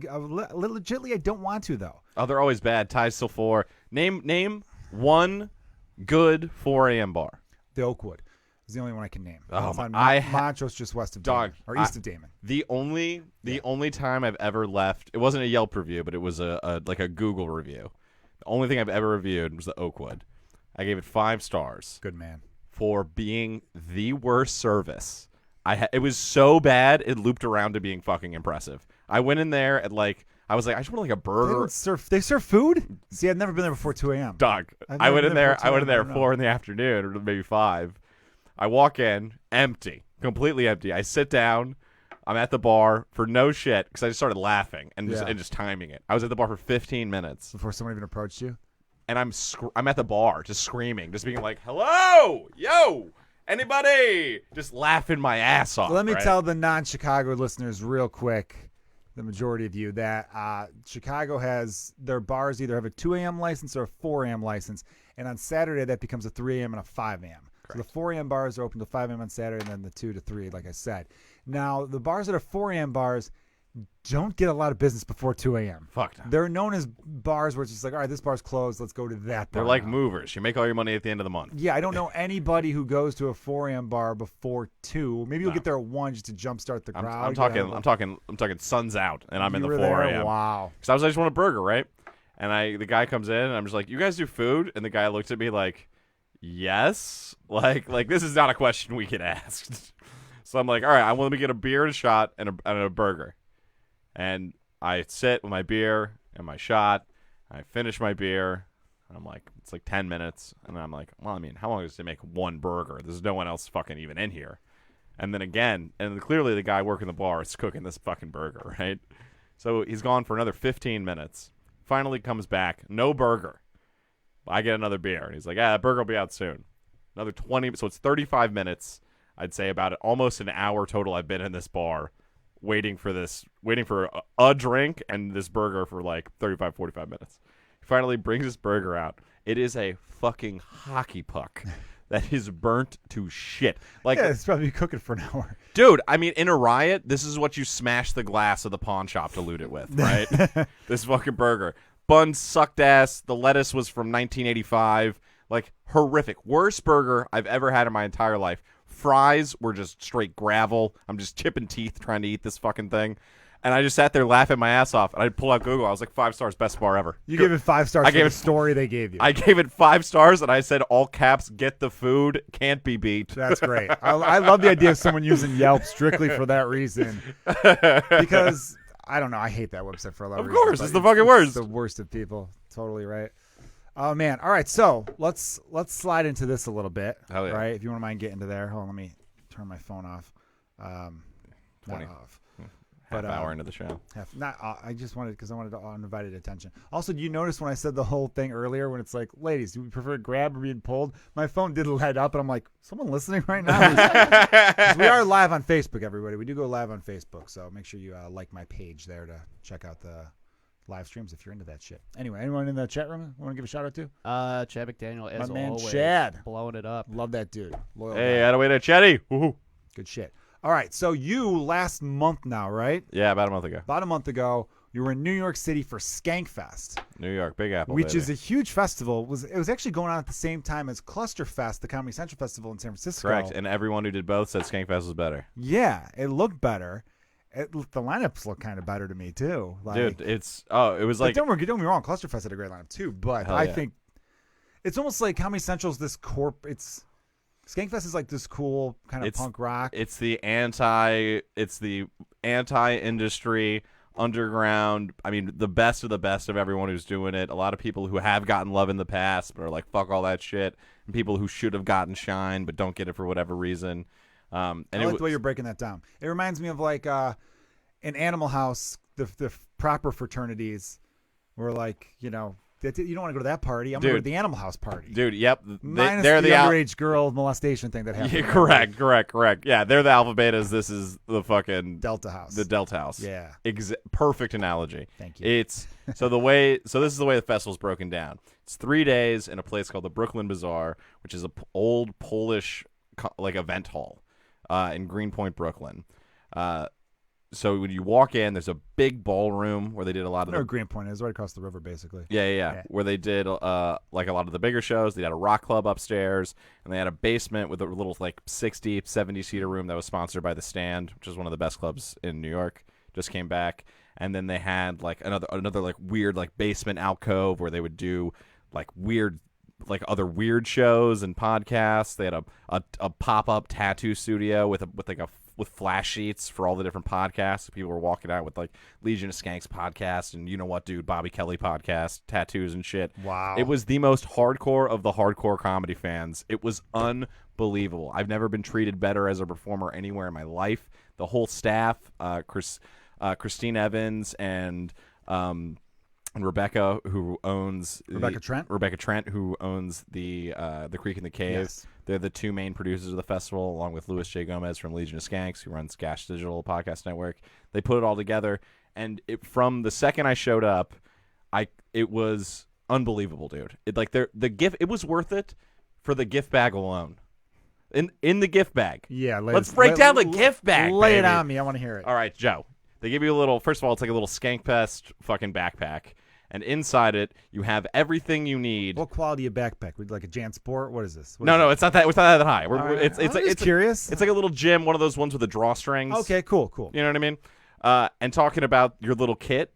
legitimately I don't want to though. Oh, they're always bad. Ties till 4. Name one good 4 a.m. bar. The Oakwood is the only one I can name. Oh, It's on Montrose, just west of Dog, Damon, or east of Damon. The only time I've ever left, it wasn't a Yelp review, but it was a Google review. The only thing I've ever reviewed was the Oakwood. I gave it 5 stars. Good man. For being the worst service. It was so bad it looped around to being fucking impressive. I went in there at I was like, I just want a burger. They serve food? See, I've never been there before 2 a.m. Dog. I went in there at 4 in the afternoon, or maybe 5. I walk in, empty, completely empty. I sit down. I'm at the bar for no shit because I just started laughing and just timing it. I was at the bar for 15 minutes before someone even approached you. And I'm at the bar just screaming, just being like, "Hello, yo, anybody?" Just laughing my ass off. Let me tell the non-Chicago listeners real quick, the majority of you, that Chicago has their bars either have a 2 a.m. license or a 4 a.m. license, and on Saturday that becomes a 3 a.m. and a 5 a.m. So the 4 a.m. bars are open till 5 a.m. on Saturday, and then the 2 to 3, like I said. Now, the bars that are 4 a.m. bars don't get a lot of business before 2 a.m. Fuck no. They're known as bars where it's just like, all right, this bar's closed. Let's go to that bar. They're like now. movers. You make all your money at the end of the month. Yeah, I don't know anybody who goes to a 4 a.m. bar before 2. Maybe you'll get there at 1 just to jumpstart the crowd. I'm talking sun's out, and I'm in the 4 a.m. Wow. Because I just want a burger, right? And the guy comes in, and I'm just like, "You guys do food?" And the guy looks at me like, "Yes." Like this is not a question we get asked. So I'm like, "All right, I want to get a beer and a shot and a burger." And I sit with my beer and my shot. I finish my beer. And I'm like, it's like 10 minutes. And I'm like, well, I mean, how long does it make one burger? There's no one else fucking even in here. And then again, and clearly the guy working the bar is cooking this fucking burger, right? So he's gone for another 15 minutes. Finally comes back. No burger. I get another beer. And he's like, that burger will be out soon. Another 20. So it's 35 minutes. I'd say about almost an hour total I've been in this bar. Waiting for a drink and this burger for like 35, 45 minutes. He finally brings this burger out. It is a fucking hockey puck that is burnt to shit. Like, yeah, it's probably cooking for an hour. Dude, I mean, in a riot, this is what you smash the glass of the pawn shop to loot it with, right? This fucking burger. Bun sucked ass. The lettuce was from 1985. Like, horrific. Worst burger I've ever had in my entire life. Fries were just straight gravel. I'm just chipping teeth trying to eat this fucking thing. And I just sat there laughing my ass off. And I'd pull out Google. I was like, 5 stars, best bar ever. You gave it 5 stars for the story they gave you. I gave it 5 stars, and I said, all caps, get the food, can't be beat. That's great. I love the idea of someone using Yelp strictly for that reason. Because, I don't know, I hate that website for a lot of reasons. Of course, it's the fucking worst. It's the worst of people. Totally right. Oh, man. All right, so let's slide into this a little bit. Hell yeah. Right? If you want to mind getting to there. Hold on, let me turn my phone off. 20. Not off. Half hour into the show. I just wanted, because I wanted undivided attention. Also, do you notice when I said the whole thing earlier when it's like, ladies, do we prefer grab or being pulled? My phone did light up, and I'm like, someone listening right now? We are live on Facebook, everybody. We do go live on Facebook, so make sure you like my page there to check out the live streams if you're into that shit. Anyway, anyone in the chat room want to give a shout out to? Chad McDaniel, as my man always, Chad, blowing it up. Love that dude. Loyal Hey, guy. out of way to Chetty. Woohoo. Good shit. All right, so you last month now, right? Yeah, about a month ago. About a month ago, you were in New York City for Skank Fest. New York, Big Apple, which baby. is a huge festival. It was actually going on at the same time as Cluster Fest, the Comedy Central Festival in San Francisco. Correct, and everyone who did both said Skankfest was better. Yeah, it looked better. The lineups look kind of better to me too. Like, dude, it was like don't get me wrong, Cluster Fest had a great lineup too, but I think it's almost like Comedy Central's this Skankfest is like this cool kind of punk rock. It's the anti-industry underground. I mean, the best of everyone who's doing it. A lot of people who have gotten love in the past but are like, fuck all that shit. And people who should have gotten shine but don't get it for whatever reason. And I like the way you're breaking that down. It reminds me of like in Animal House, the proper fraternities were like, you don't want to go to that party. I'm going to go to the Animal House party. Dude, yep. Minus they're the underage girl molestation thing that happened. Yeah, correct. Yeah, they're the alpha betas. This is the fucking Delta House. The Delta House. Yeah. Perfect analogy. Thank you. So this is the way the festival's broken down. It's 3 days in a place called the Brooklyn Bazaar, which is a old Polish like event hall in Greenpoint, Brooklyn. So when you walk in, there's a big ballroom where they did a lot of the Greenpoint is right across the river, basically. Yeah. Where they did like a lot of the bigger shows. They had a rock club upstairs, and they had a basement with a little like 60, 70-seater room that was sponsored by The Stand, which is one of the best clubs in New York. Just came back. And then they had like another like weird like basement alcove where they would do like weird like other weird shows and podcasts. They had a pop-up tattoo studio with flash sheets for all the different podcasts. People were walking out with like Legion of Skanks podcast and You Know What Dude, Bobby Kelly podcast, tattoos and shit. Wow. It was the most hardcore of the hardcore comedy fans. It was unbelievable. I've never been treated better as a performer anywhere in my life. The whole staff, Christine Evans and Rebecca, who owns Rebecca Trent, who owns the Creek in the Cave. Yes. They're the two main producers of the festival, along with Louis J. Gomez from Legion of Skanks, who runs Gash Digital Podcast Network. They put it all together, and from the second I showed up, it was unbelievable, dude. The gift, it was worth it for the gift bag alone. In the gift bag. Yeah, let's break down the gift bag. Lay it baby. on me. I want to hear it. All right, Joe. They give you a little. First of all, it's like a little Skankfest fucking backpack, and inside it you have everything you need. What quality of backpack? Would like a Jan Sport? What is this? No, it's not that. It's not that high. It's curious. It's like a little gym, one of those ones with the drawstrings. Okay, cool. You know what I mean? And talking about your little kit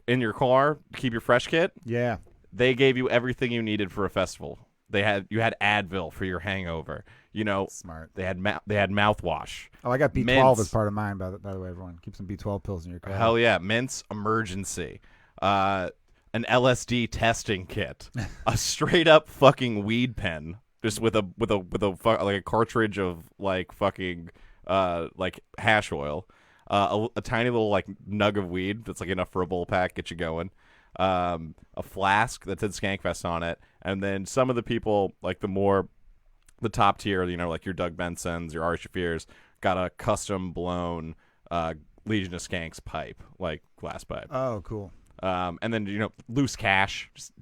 in your car, keep your fresh kit. Yeah. They gave you everything you needed for a festival. You had Advil for your hangover. You know, smart. They had mouthwash. Oh, I got B12 Mints. as part of mine. By the way, everyone keep some B12 pills in your car. Hell yeah, Mints Emergency. An LSD testing kit. A straight up fucking weed pen, just with a cartridge of like fucking like hash oil. A tiny little like nug of weed that's like enough for a bowl pack, get you going. A flask that said Skankfest on it, and then some of the people like the top tier, you know, like your Doug Bensons, your Ari Shafirs, got a custom blown Legion of Skanks pipe, like glass pipe. Oh, cool. And then, you know, loose cash. Just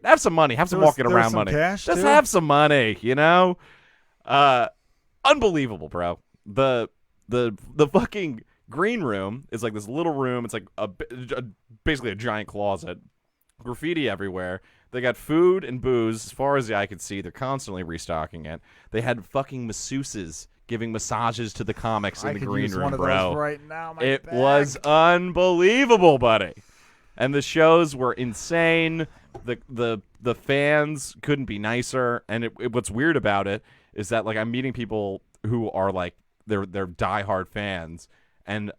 have some money, have some walking around money. Cash just too? have some money, you know. Unbelievable, bro. The fucking green room is like this little room. It's like basically a giant closet. Graffiti everywhere. They got food and booze as far as the eye could see. They're constantly restocking it. They had fucking masseuses giving massages to the comics in the green room, one of bro. those right now. It was unbelievable, buddy. And the shows were insane. The fans couldn't be nicer. And what's weird about it is that like I'm meeting people who are like they're diehard fans, and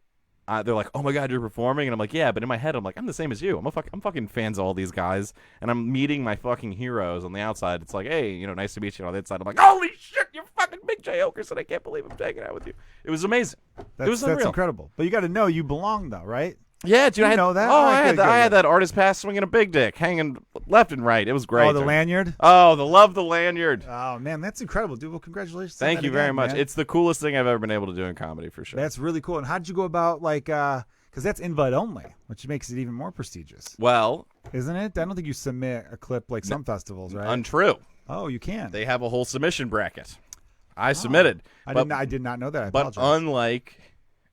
they're like, "Oh my god, you're performing," and I'm like, "Yeah," but in my head, I'm like, "I'm the same as you. I'm fucking fans of all these guys, and I'm meeting my fucking heroes on the outside. It's like, hey, you know, nice to meet you. On the inside, I'm like, holy shit, you're fucking Big J Okerson. I can't believe I'm hanging out with you. It was amazing. It was unreal. That's incredible. But you got to know you belong, though, right? Yeah, dude. You know that? Oh, All right, I had good. that artist pass swinging a big dick, hanging left and right. It was great. Oh, the dude. lanyard? Oh, love the lanyard. Oh, man, that's incredible, dude. Well, congratulations. on Thank that you very again, much. man. It's the coolest thing I've ever been able to do in comedy, for sure. That's really cool. And how did you go about, like, because that's invite only, which makes it even more prestigious, Well, isn't it? I don't think you submit a clip like some festivals, right? untrue. Oh, you can. They have a whole submission bracket. I submitted. I did not know that. I But apologize. unlike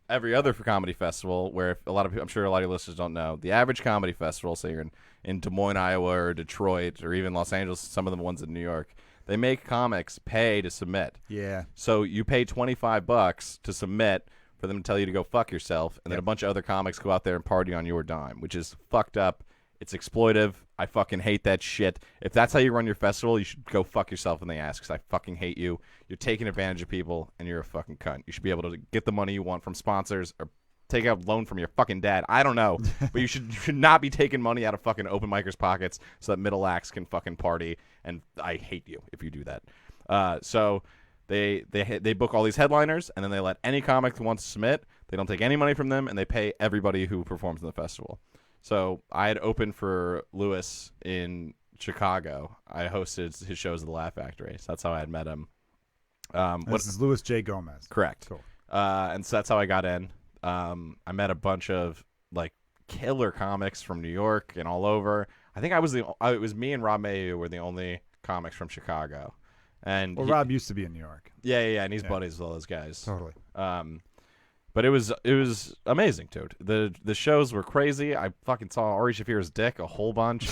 every other comedy festival, where a lot of people, I'm sure a lot of your listeners don't know, the average comedy festival, say you're in Des Moines, Iowa, or Detroit, or even Los Angeles, some of the ones in New York, they make comics pay to submit. Yeah. So you pay $25 to submit for them to tell you to go fuck yourself, and then a bunch of other comics go out there and party on your dime, which is fucked up. It's exploitive. I fucking hate that shit. If that's how you run your festival, you should go fuck yourself in the ass, because I fucking hate you. You're taking advantage of people, and you're a fucking cunt. You should be able to get the money you want from sponsors or take out a loan from your fucking dad. I don't know. But you should not be taking money out of fucking open micers' pockets so that middle acts can fucking party, and I hate you if you do that. So they book all these headliners, and then they let any comic who wants to submit. They don't take any money from them, and they pay everybody who performs in the festival. So I had opened for Lewis in Chicago. I hosted his shows at the Laugh Factory. So that's how I had met him. This is Louis J. Gomez. Correct. Cool. And so that's how I got in. I met a bunch of like killer comics from New York and all over. I think it was me and Rob Mayu were the only comics from Chicago. And Well, Rob used to be in New York. yeah, and he's buddies with all those guys. Totally. But it was amazing, dude. The shows were crazy. I fucking saw Ari Shafir's dick a whole bunch.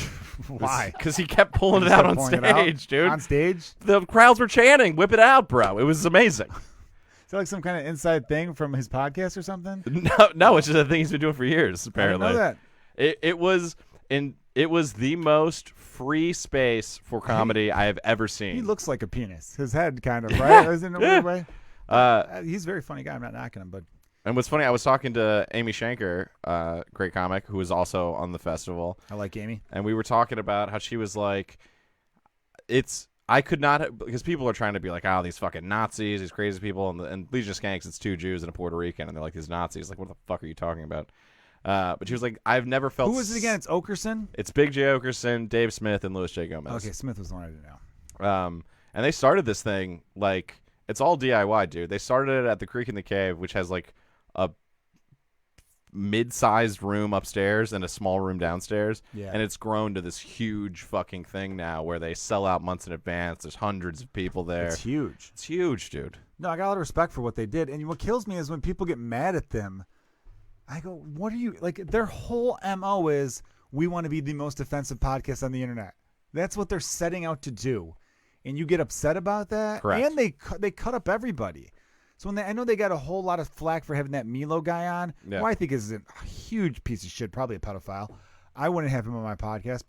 Why? Because he kept pulling it out on stage, dude. On stage? The crowds were chanting, "Whip it out, bro!" It was amazing. Is that like some kind of inside thing from his podcast or something? No, it's just a thing he's been doing for years. Apparently, I didn't know that. It was the most free space for comedy I have ever seen. He looks like a penis. His head kind of, right? Isn't it a weird way? He's a very funny guy. I'm not knocking him, but. And what's funny, I was talking to Amy Shanker, great comic, who was also on the festival. I like Amy. And we were talking about how she was like, I could not, because people are trying to be like, oh, these fucking Nazis, these crazy people. And Legion of Skanks, it's 2 Jews and a Puerto Rican, and they're like, these Nazis. Like, what the fuck are you talking about? But she was like, I've never felt. Who was it again? It's Okerson? It's Big J. Okerson, Dave Smith, and Louis J. Gomez. Okay, Smith was the one I didn't know. And they started this thing, like, it's all DIY, dude. They started it at the Creek in the Cave, which has, like, a mid-sized room upstairs and a small room downstairs. Yeah. And it's grown to this huge fucking thing now where they sell out months in advance. There's hundreds of people there. It's huge. It's huge, dude. No, I got a lot of respect for what they did. And what kills me is when people get mad at them, I go, what are you, like, their whole MO is, we want to be the most offensive podcast on the internet. That's what they're setting out to do. And you get upset about that. Correct. And they cut up everybody. So I know they got a whole lot of flack for having that Milo guy on, Yeah. who I think is a huge piece of shit, probably a pedophile. I wouldn't have him on my podcast,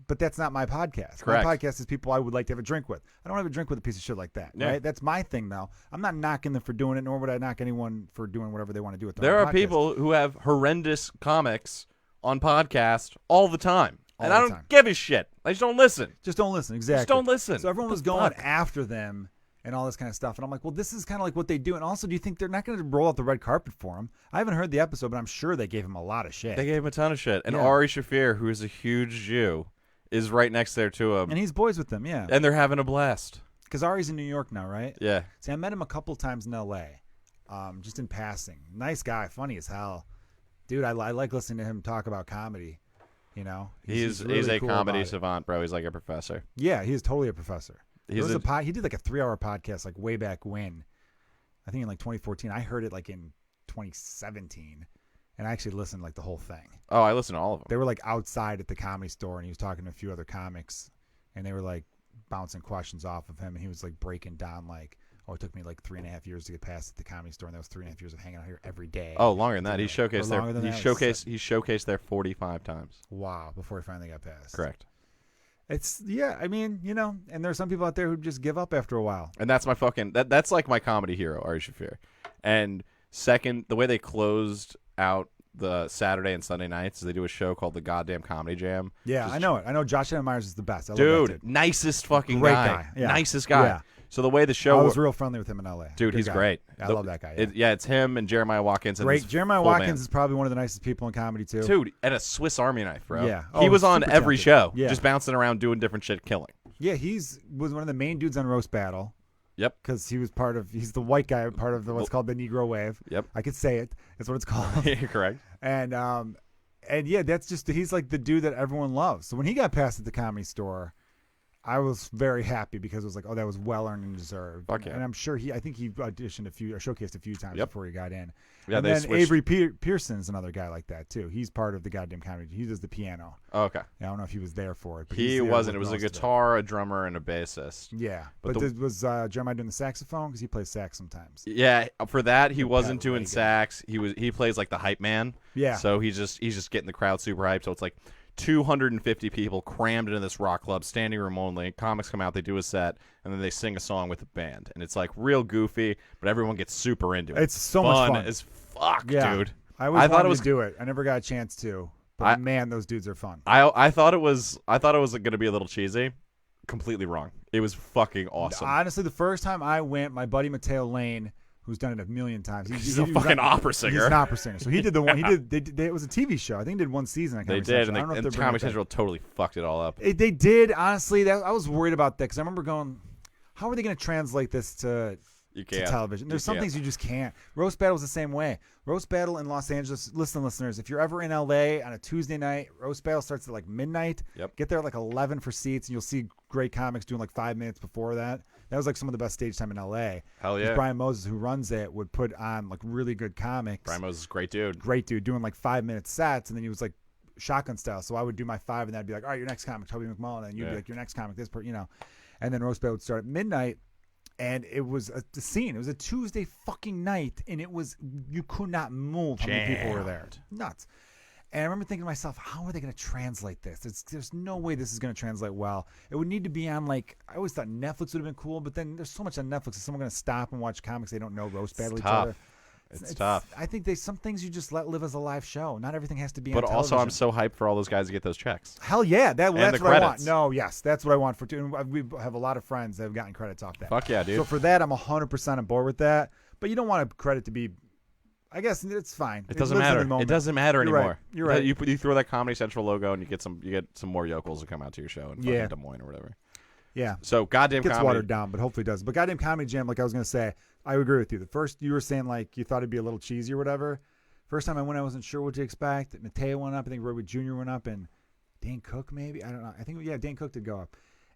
but that's not my podcast. Correct. My podcast is people I would like to have a drink with. I don't have a drink with a piece of shit like that. Yeah. Right? That's my thing, though. I'm not knocking them for doing it, nor would I knock anyone for doing whatever they want to do with their There own are podcast. people who have horrendous comics on podcast all the time. And All I the don't time. give a shit. I just don't listen. Just don't listen. Exactly. Just don't listen. So everyone What was the going fuck? after them and all this kind of stuff. And I'm like, well, this is kind of like what they do. And also, do you think they're not going to roll out the red carpet for him? I haven't heard the episode, but I'm sure they gave him a lot of shit. They gave him a ton of shit. And Yeah. Ari Shafir, who is a huge Jew, is right next there to him. And he's boys with them, yeah. And they're having a blast. Because Ari's in New York now, right? Yeah. See, I met him a couple times in L.A., just in passing. Nice guy, funny as hell. Dude, I like listening to him talk about comedy. You know? He's really a cool comedy about it. savant, bro. He's like a professor. Yeah, he's totally a professor. He did He did like a 3-hour podcast like way back when. I think in like 2014. I heard it like in 2017. And I actually listened like the whole thing. Oh, I listen to all of them. They were like outside at the Comedy Store, and he was talking to a few other comics, and they were like bouncing questions off of him, and he was like breaking down like, oh, it took me like 3.5 years to get past at the Comedy Store, and that was 3.5 years of hanging out here every day. Oh, longer than that. He Or showcased longer than he that? showcased there 45 times. Wow, before he finally got past. Correct. It's, yeah, I mean, you know, and there's some people out there who just give up after a while. And that's my fucking that's like my comedy hero, Ari Shafir. And second, the way they closed out the Saturday and Sunday nights is they do a show called the Goddamn Comedy Jam. Yeah, Just- I know it. I know Josh Allen Myers is the best. I love that Dude, nicest fucking Great guy. guy. Yeah. Nicest guy. Yeah. So the way the show I was real friendly with him in L.A. Dude, Good he's guy. great. I love that guy. Yeah. It's him and Jeremiah Watkins. And Great. this Jeremiah full Watkins band. is probably one of the nicest people in comedy, too. Dude, and a Swiss Army knife, bro. Yeah. He Oh, was on super every talented. show, Yeah. just bouncing around doing different shit, killing. Yeah, was one of the main dudes on Roast Battle. Yep. Because he's the white guy, part of what's called the Negro Wave. Yep. I could say it. That's what it's called. You're correct. And yeah, that's just, he's like the dude that everyone loves. So when he got passed at the Comedy Store, I was very happy because it was like, oh, that was well earned and deserved. Fuck yeah. And I'm sure I think he auditioned or showcased a few times Yep. before he got in. Yeah, and they then switched. Avery Pearson's another guy like that too. He's part of the Goddamn Comedy. He does the piano. Oh, okay. I don't know if he was there for it. But He he's there wasn't. It with was a most of it. guitar, a drummer, and a bassist. Yeah, But but the- was Jeremiah doing the saxophone? Because he plays sax sometimes. Yeah, for that he The wasn't Pat doing Reagan. sax. He plays like the hype man. Yeah. So he's just getting the crowd super hyped. So it's like 250 people crammed into this rock club, standing room only. Comics come out, they do a set, and then they sing a song with the band. And it's like real goofy, but everyone gets super into it. It's so much fun. as fuck, Yeah, dude. I always thought wanted it was to do it. I never got a chance to. But man, those dudes are fun. I thought it was going to be a little cheesy. Completely wrong. It was fucking awesome. Honestly, the first time I went, my buddy Mateo Lane, who's done it a million times. He's a fucking opera singer. He's an opera singer. So he did the one. He did. It was a TV show. I think he did one season. On They Comedy did, Central. and, I don't know if and they're bringing Comedy it back. Central totally fucked it all up. They did. Honestly, I was worried about that because I remember going, how are they going to translate this to You to can't. television? There's some things you just can't. Roast Battle is the same way. Roast Battle in Los Angeles. Listen, listeners, if you're ever in LA on a Tuesday night, Roast Battle starts at like midnight. Yep. Get there at like 11 for seats, and you'll see great comics doing like 5 minutes before that. That was like some of the best stage time in LA. Hell yeah. Brian Moses, who runs it, would put on like really good comics. Brian Moses is a great dude. Great dude, doing like 5-minute sets, and then he was like shotgun style. So I would do my 5, and then I'd be like, all right, your next comic, Toby McMullen, and you'd be like, your next comic, this person, and then roast battle would start at midnight. And it was a scene. It was a Tuesday fucking night, and it was, you could not move how many people were there. Nuts. And I remember thinking to myself, how are they going to translate this? There's no way this is going to translate well. It would need to be on, like, I always thought Netflix would have been cool, but then there's so much on Netflix. Is someone going to stop and watch comics they don't know roast battle each other? It's tough. I think some things you just let live as a live show. Not everything has to be on But television. also, I'm so hyped for all those guys to get those checks. Hell yeah. That's the what credits. I want. No, yes. That's what I want for too. And we have a lot of friends that have gotten credits off that. Fuck yeah, dude. So for that, I'm 100% on board with that. But you don't want a credit to be, I guess it's fine. It doesn't lives in the matter. moment. It doesn't matter You're right. anymore. You're right. You throw that Comedy Central logo and you get some more yokels to come out to your show in fucking Des Moines or whatever. Yeah. So goddamn Gets comedy. watered down, but hopefully it does. But goddamn Comedy Jam, like I was going to say, I agree with you. The first, you were saying like you thought it'd be a little cheesy or whatever. First time I went, I wasn't sure what to expect. Mateo went up. I think Roby Jr. went up, and Dane Cook maybe. I don't know. I think, Dane Cook did go up.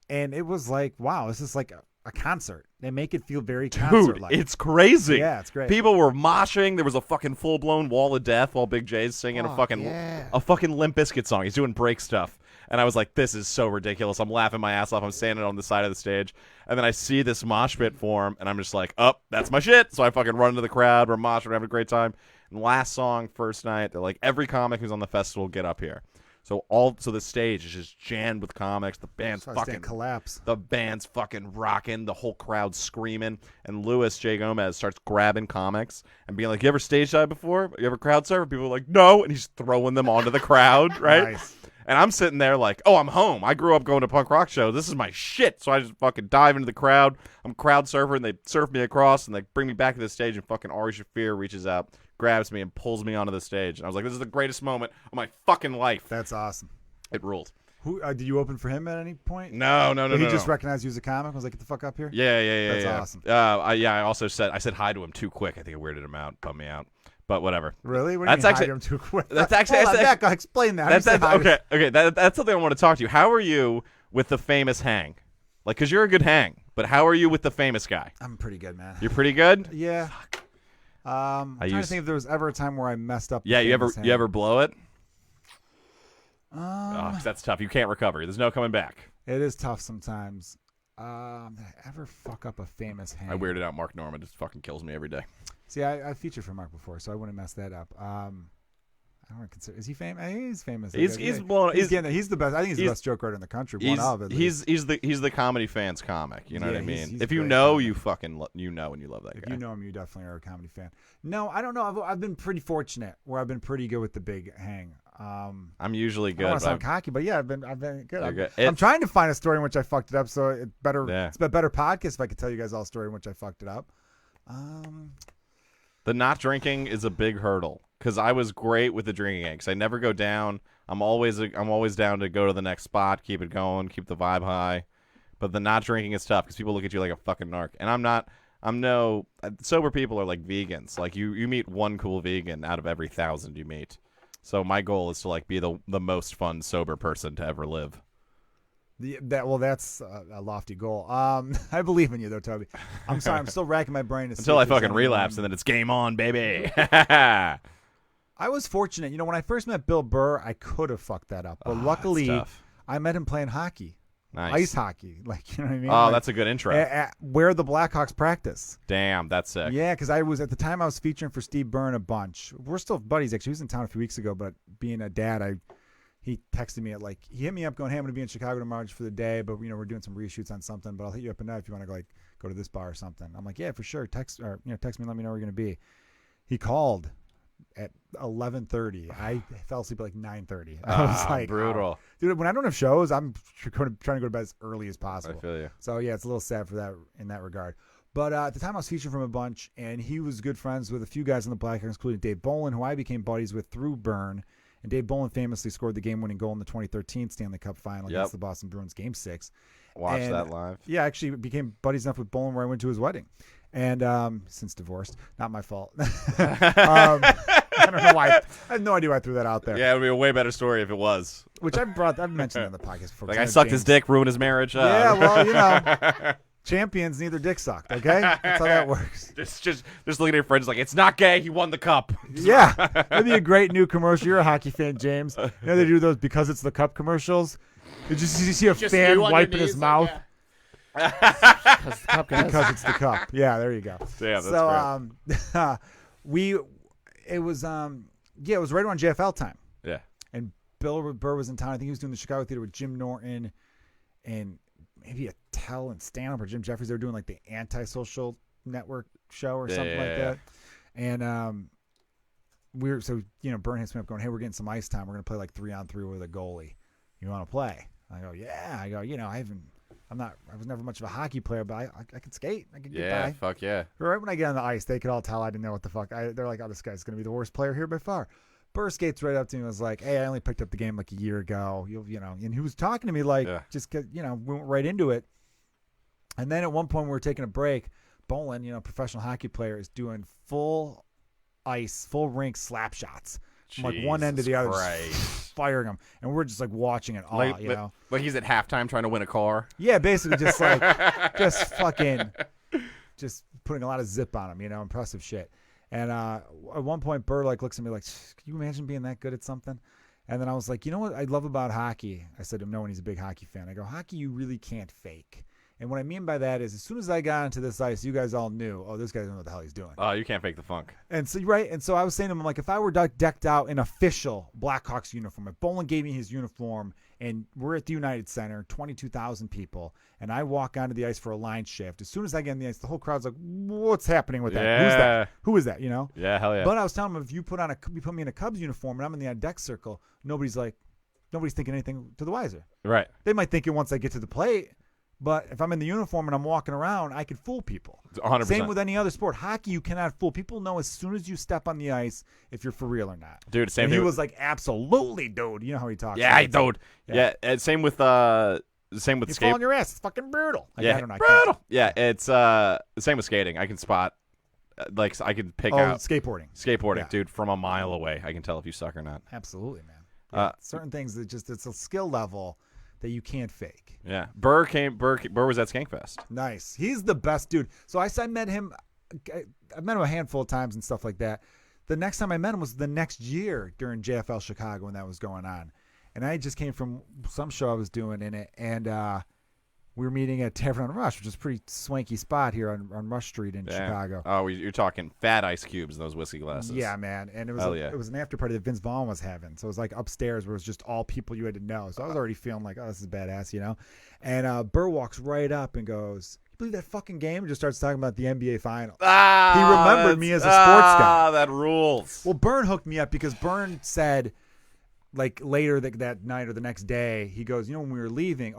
And it was like, wow, this is like a concert. They make it feel very concert-like. Dude, it's crazy. Yeah, it's great. People were moshing. There was a fucking full-blown wall of death while Big J's singing a fucking Limp Bizkit song. He's doing break stuff. And I was like, this is so ridiculous. I'm laughing my ass off. I'm standing on the side of the stage. And then I see this mosh pit form, and I'm just like, that's my shit. So I fucking run into the crowd. We're moshing. We're having a great time. And last song, first night, they're like, every comic who's on the festival, get up here. So the stage is just jammed with comics. The band's fucking collapse. The band's fucking rocking. The whole crowd's screaming. And Luis J. Gomez starts grabbing comics and being like, you ever stage dive before? You ever crowd surf? People are like, no. And he's throwing them onto the crowd, right? Nice. And I'm sitting there like, oh, I'm home. I grew up going to punk rock shows. This is my shit. So I just fucking dive into the crowd. I'm a crowd surfer, and they surf me across, and they bring me back to the stage, and fucking Ari Shaffir reaches out, grabs me, and pulls me onto the stage. And I was like, this is the greatest moment of my fucking life. That's awesome. It ruled. Who did you open for him at any point? No. Did he just recognized you as a comic? I was like, get the fuck up here? Yeah. That's awesome. I also said hi to him too quick. I think it weirded him out, bummed me out. But whatever. Really? What do you mean hide him too quick? That's actually. Explain that. Okay. That's something I want to talk to you. How are you with the famous hang? Like, because you're a good hang, but how are you with the famous guy? I'm pretty good, man. You're pretty good? Yeah. I'm trying to think if there was ever a time where I messed up. Yeah, you ever blow it? 'Cause that's tough. You can't recover. There's no coming back. It is tough sometimes. Did I ever fuck up a famous hang? I weirded out Mark Norman. Just fucking kills me every day. See, I featured for Mark before, so I wouldn't mess that up. I don't consider. Is he famous? He's famous. He's blown. He's the best. I think he's the best joke writer in the country. He's the comedy fan's comic. You know what I mean? He's if you great. know, you fucking you know, and you love that guy. If you know him, you definitely are a comedy fan. No, I don't know. I've been pretty fortunate where I've been pretty good with the big hang. I'm usually good. I don't want to sound cocky, but yeah, I've been good. You're I'm trying to find a story in which I fucked it up, so it's better. Yeah. It's a better podcast if I could tell you guys all a story in which I fucked it up. The not drinking is a big hurdle because I was great with the drinking because I never go down. I'm always down to go to the next spot, keep it going, keep the vibe high. But the not drinking is tough because people look at you like a fucking narc, and I'm not. Sober people are like vegans. Like you meet one cool vegan out of every 1,000 you meet. So my goal is to like be the most fun sober person to ever live. That's a lofty goal. I believe in you though, Toby. I'm sorry, I'm still racking my brain to until I fucking relapse, and then it's game on, baby. I was fortunate. When I first met Bill Burr, I could have fucked that up, but luckily I met him playing hockey. Nice. Ice hockey, like, you know what I mean? Oh, that's a good intro. Where the Blackhawks practice. Damn, that's sick. Yeah, because at the time I was featuring for Steve Byrne a bunch. We're still buddies, actually. He was in town a few weeks ago, but being a dad, he texted me he hit me up going, hey, I'm going to be in Chicago tomorrow just for the day, but we're doing some reshoots on something, but I'll hit you up at night if you want to go to this bar or something. I'm like, yeah, for sure. Text me and let me know where you're going to be. He called at 11:30. I fell asleep at like 9:30. I was like, brutal. Oh. Dude, when I don't have shows, I'm trying to go to bed as early as possible. I feel you. So yeah, it's a little sad for that in that regard. But at the time I was featuring from a bunch, and he was good friends with a few guys in the Blackhawks, including Dave Bolin, who I became buddies with through Byrne. And Dave Bolin famously scored the game-winning goal in the 2013 Stanley Cup final against the Boston Bruins Game 6. Watched that live. Yeah, actually became buddies enough with Bolin where I went to his wedding. And since divorced, not my fault. I don't know why. I have no idea why I threw that out there. Yeah, it would be a way better story if it was. Which I've mentioned on the podcast before. Like I sucked his dick, ruined his marriage. Yeah, well, champions need their dick sucked. Okay, that's how that works. Just looking at your friends like it's not gay. He won the cup. Yeah, that'd be a great new commercial. You're a hockey fan, James. You know they do those because it's the cup commercials. Did you see a fan wiping his mouth? Because it's the cup. Yeah, there you go. Yeah, that's so it was right around JFL time. Yeah. And Bill Burr was in town. I think he was doing the Chicago Theater with Jim Norton and maybe Attell and Stanhope or Jim Jeffries. They were doing like the Antisocial Network show or something like that. And Burn hits me up going, hey, we're getting some ice time. We're going to play like 3-on-3 with a goalie. You want to play? I go, yeah. I go, I was never much of a hockey player, but I could skate. I could get by. Fuck yeah. Right when I get on the ice, they could all tell I didn't know what the fuck. They're like, oh, this guy's going to be the worst player here by far. Burr skates right up to me and was like, hey, I only picked up the game like a year ago. And he was talking to me like, we went right into it. And then at one point we were taking a break. Bolin, professional hockey player, is doing full ice, full rink slap shots. From like one end to the other, just firing them. And we're just like watching it all, Like he's at halftime trying to win a car? Yeah, basically just like, just putting a lot of zip on him, impressive shit. And at one point, Burr looks at me like, can you imagine being that good at something? And then I was like, you know what I love about hockey? I said to him, no, when he's a big hockey fan. I go, hockey you really can't fake. And what I mean by that is as soon as I got onto this ice, you guys all knew, oh, this guy doesn't know what the hell he's doing. Oh, you can't fake the funk. And so, right. And so I was saying to him, like, if I were decked out in official Blackhawks uniform, if Bolin gave me his uniform and we're at the United Center, 22,000 people, and I walk onto the ice for a line shift, as soon as I get on the ice, the whole crowd's like, what's happening with that? Yeah. Who's that? Who is that? Yeah, hell yeah. But I was telling him, if you put me in a Cubs uniform and I'm in the on-deck circle, nobody's thinking anything to the wiser. Right. They might think it once I get to the plate. But if I'm in the uniform and I'm walking around, I can fool people. 100%. Same with any other sport. Hockey, you cannot fool. People know as soon as you step on the ice if you're for real or not. Dude, same and thing. He was like, absolutely, dude. You know how he talks. Yeah, dude. Yeah. And same with He's skate. falling your ass. It's fucking brutal. Yeah, I don't know. brutal. Yeah, it's the same with skating. I can spot, I can pick out skateboarding. Skateboarding, dude, from a mile away. I can tell if you suck or not. Absolutely, man. Yeah, certain things that it's a skill level that you can't fake. Yeah. Burr was at Skank Fest. Nice. He's the best dude. So I met him. I met him a handful of times and stuff like that. The next time I met him was the next year during JFL Chicago when that was going on. And I just came from some show I was doing in it. And we were meeting at Tavern on Rush, which is a pretty swanky spot here on Rush Street in Chicago. Oh, you're talking fat ice cubes in those whiskey glasses. Yeah, man. And it was an after party that Vince Vaughn was having. So it was like upstairs where it was just all people you had to know. So I was already feeling like, oh, this is badass, And Burr walks right up and goes, you believe that fucking game? And just starts talking about the NBA Finals. He remembered me as a sports guy. That rules. Well, Byrne hooked me up because Byrne said, like later that night or the next day, he goes, when we were leaving,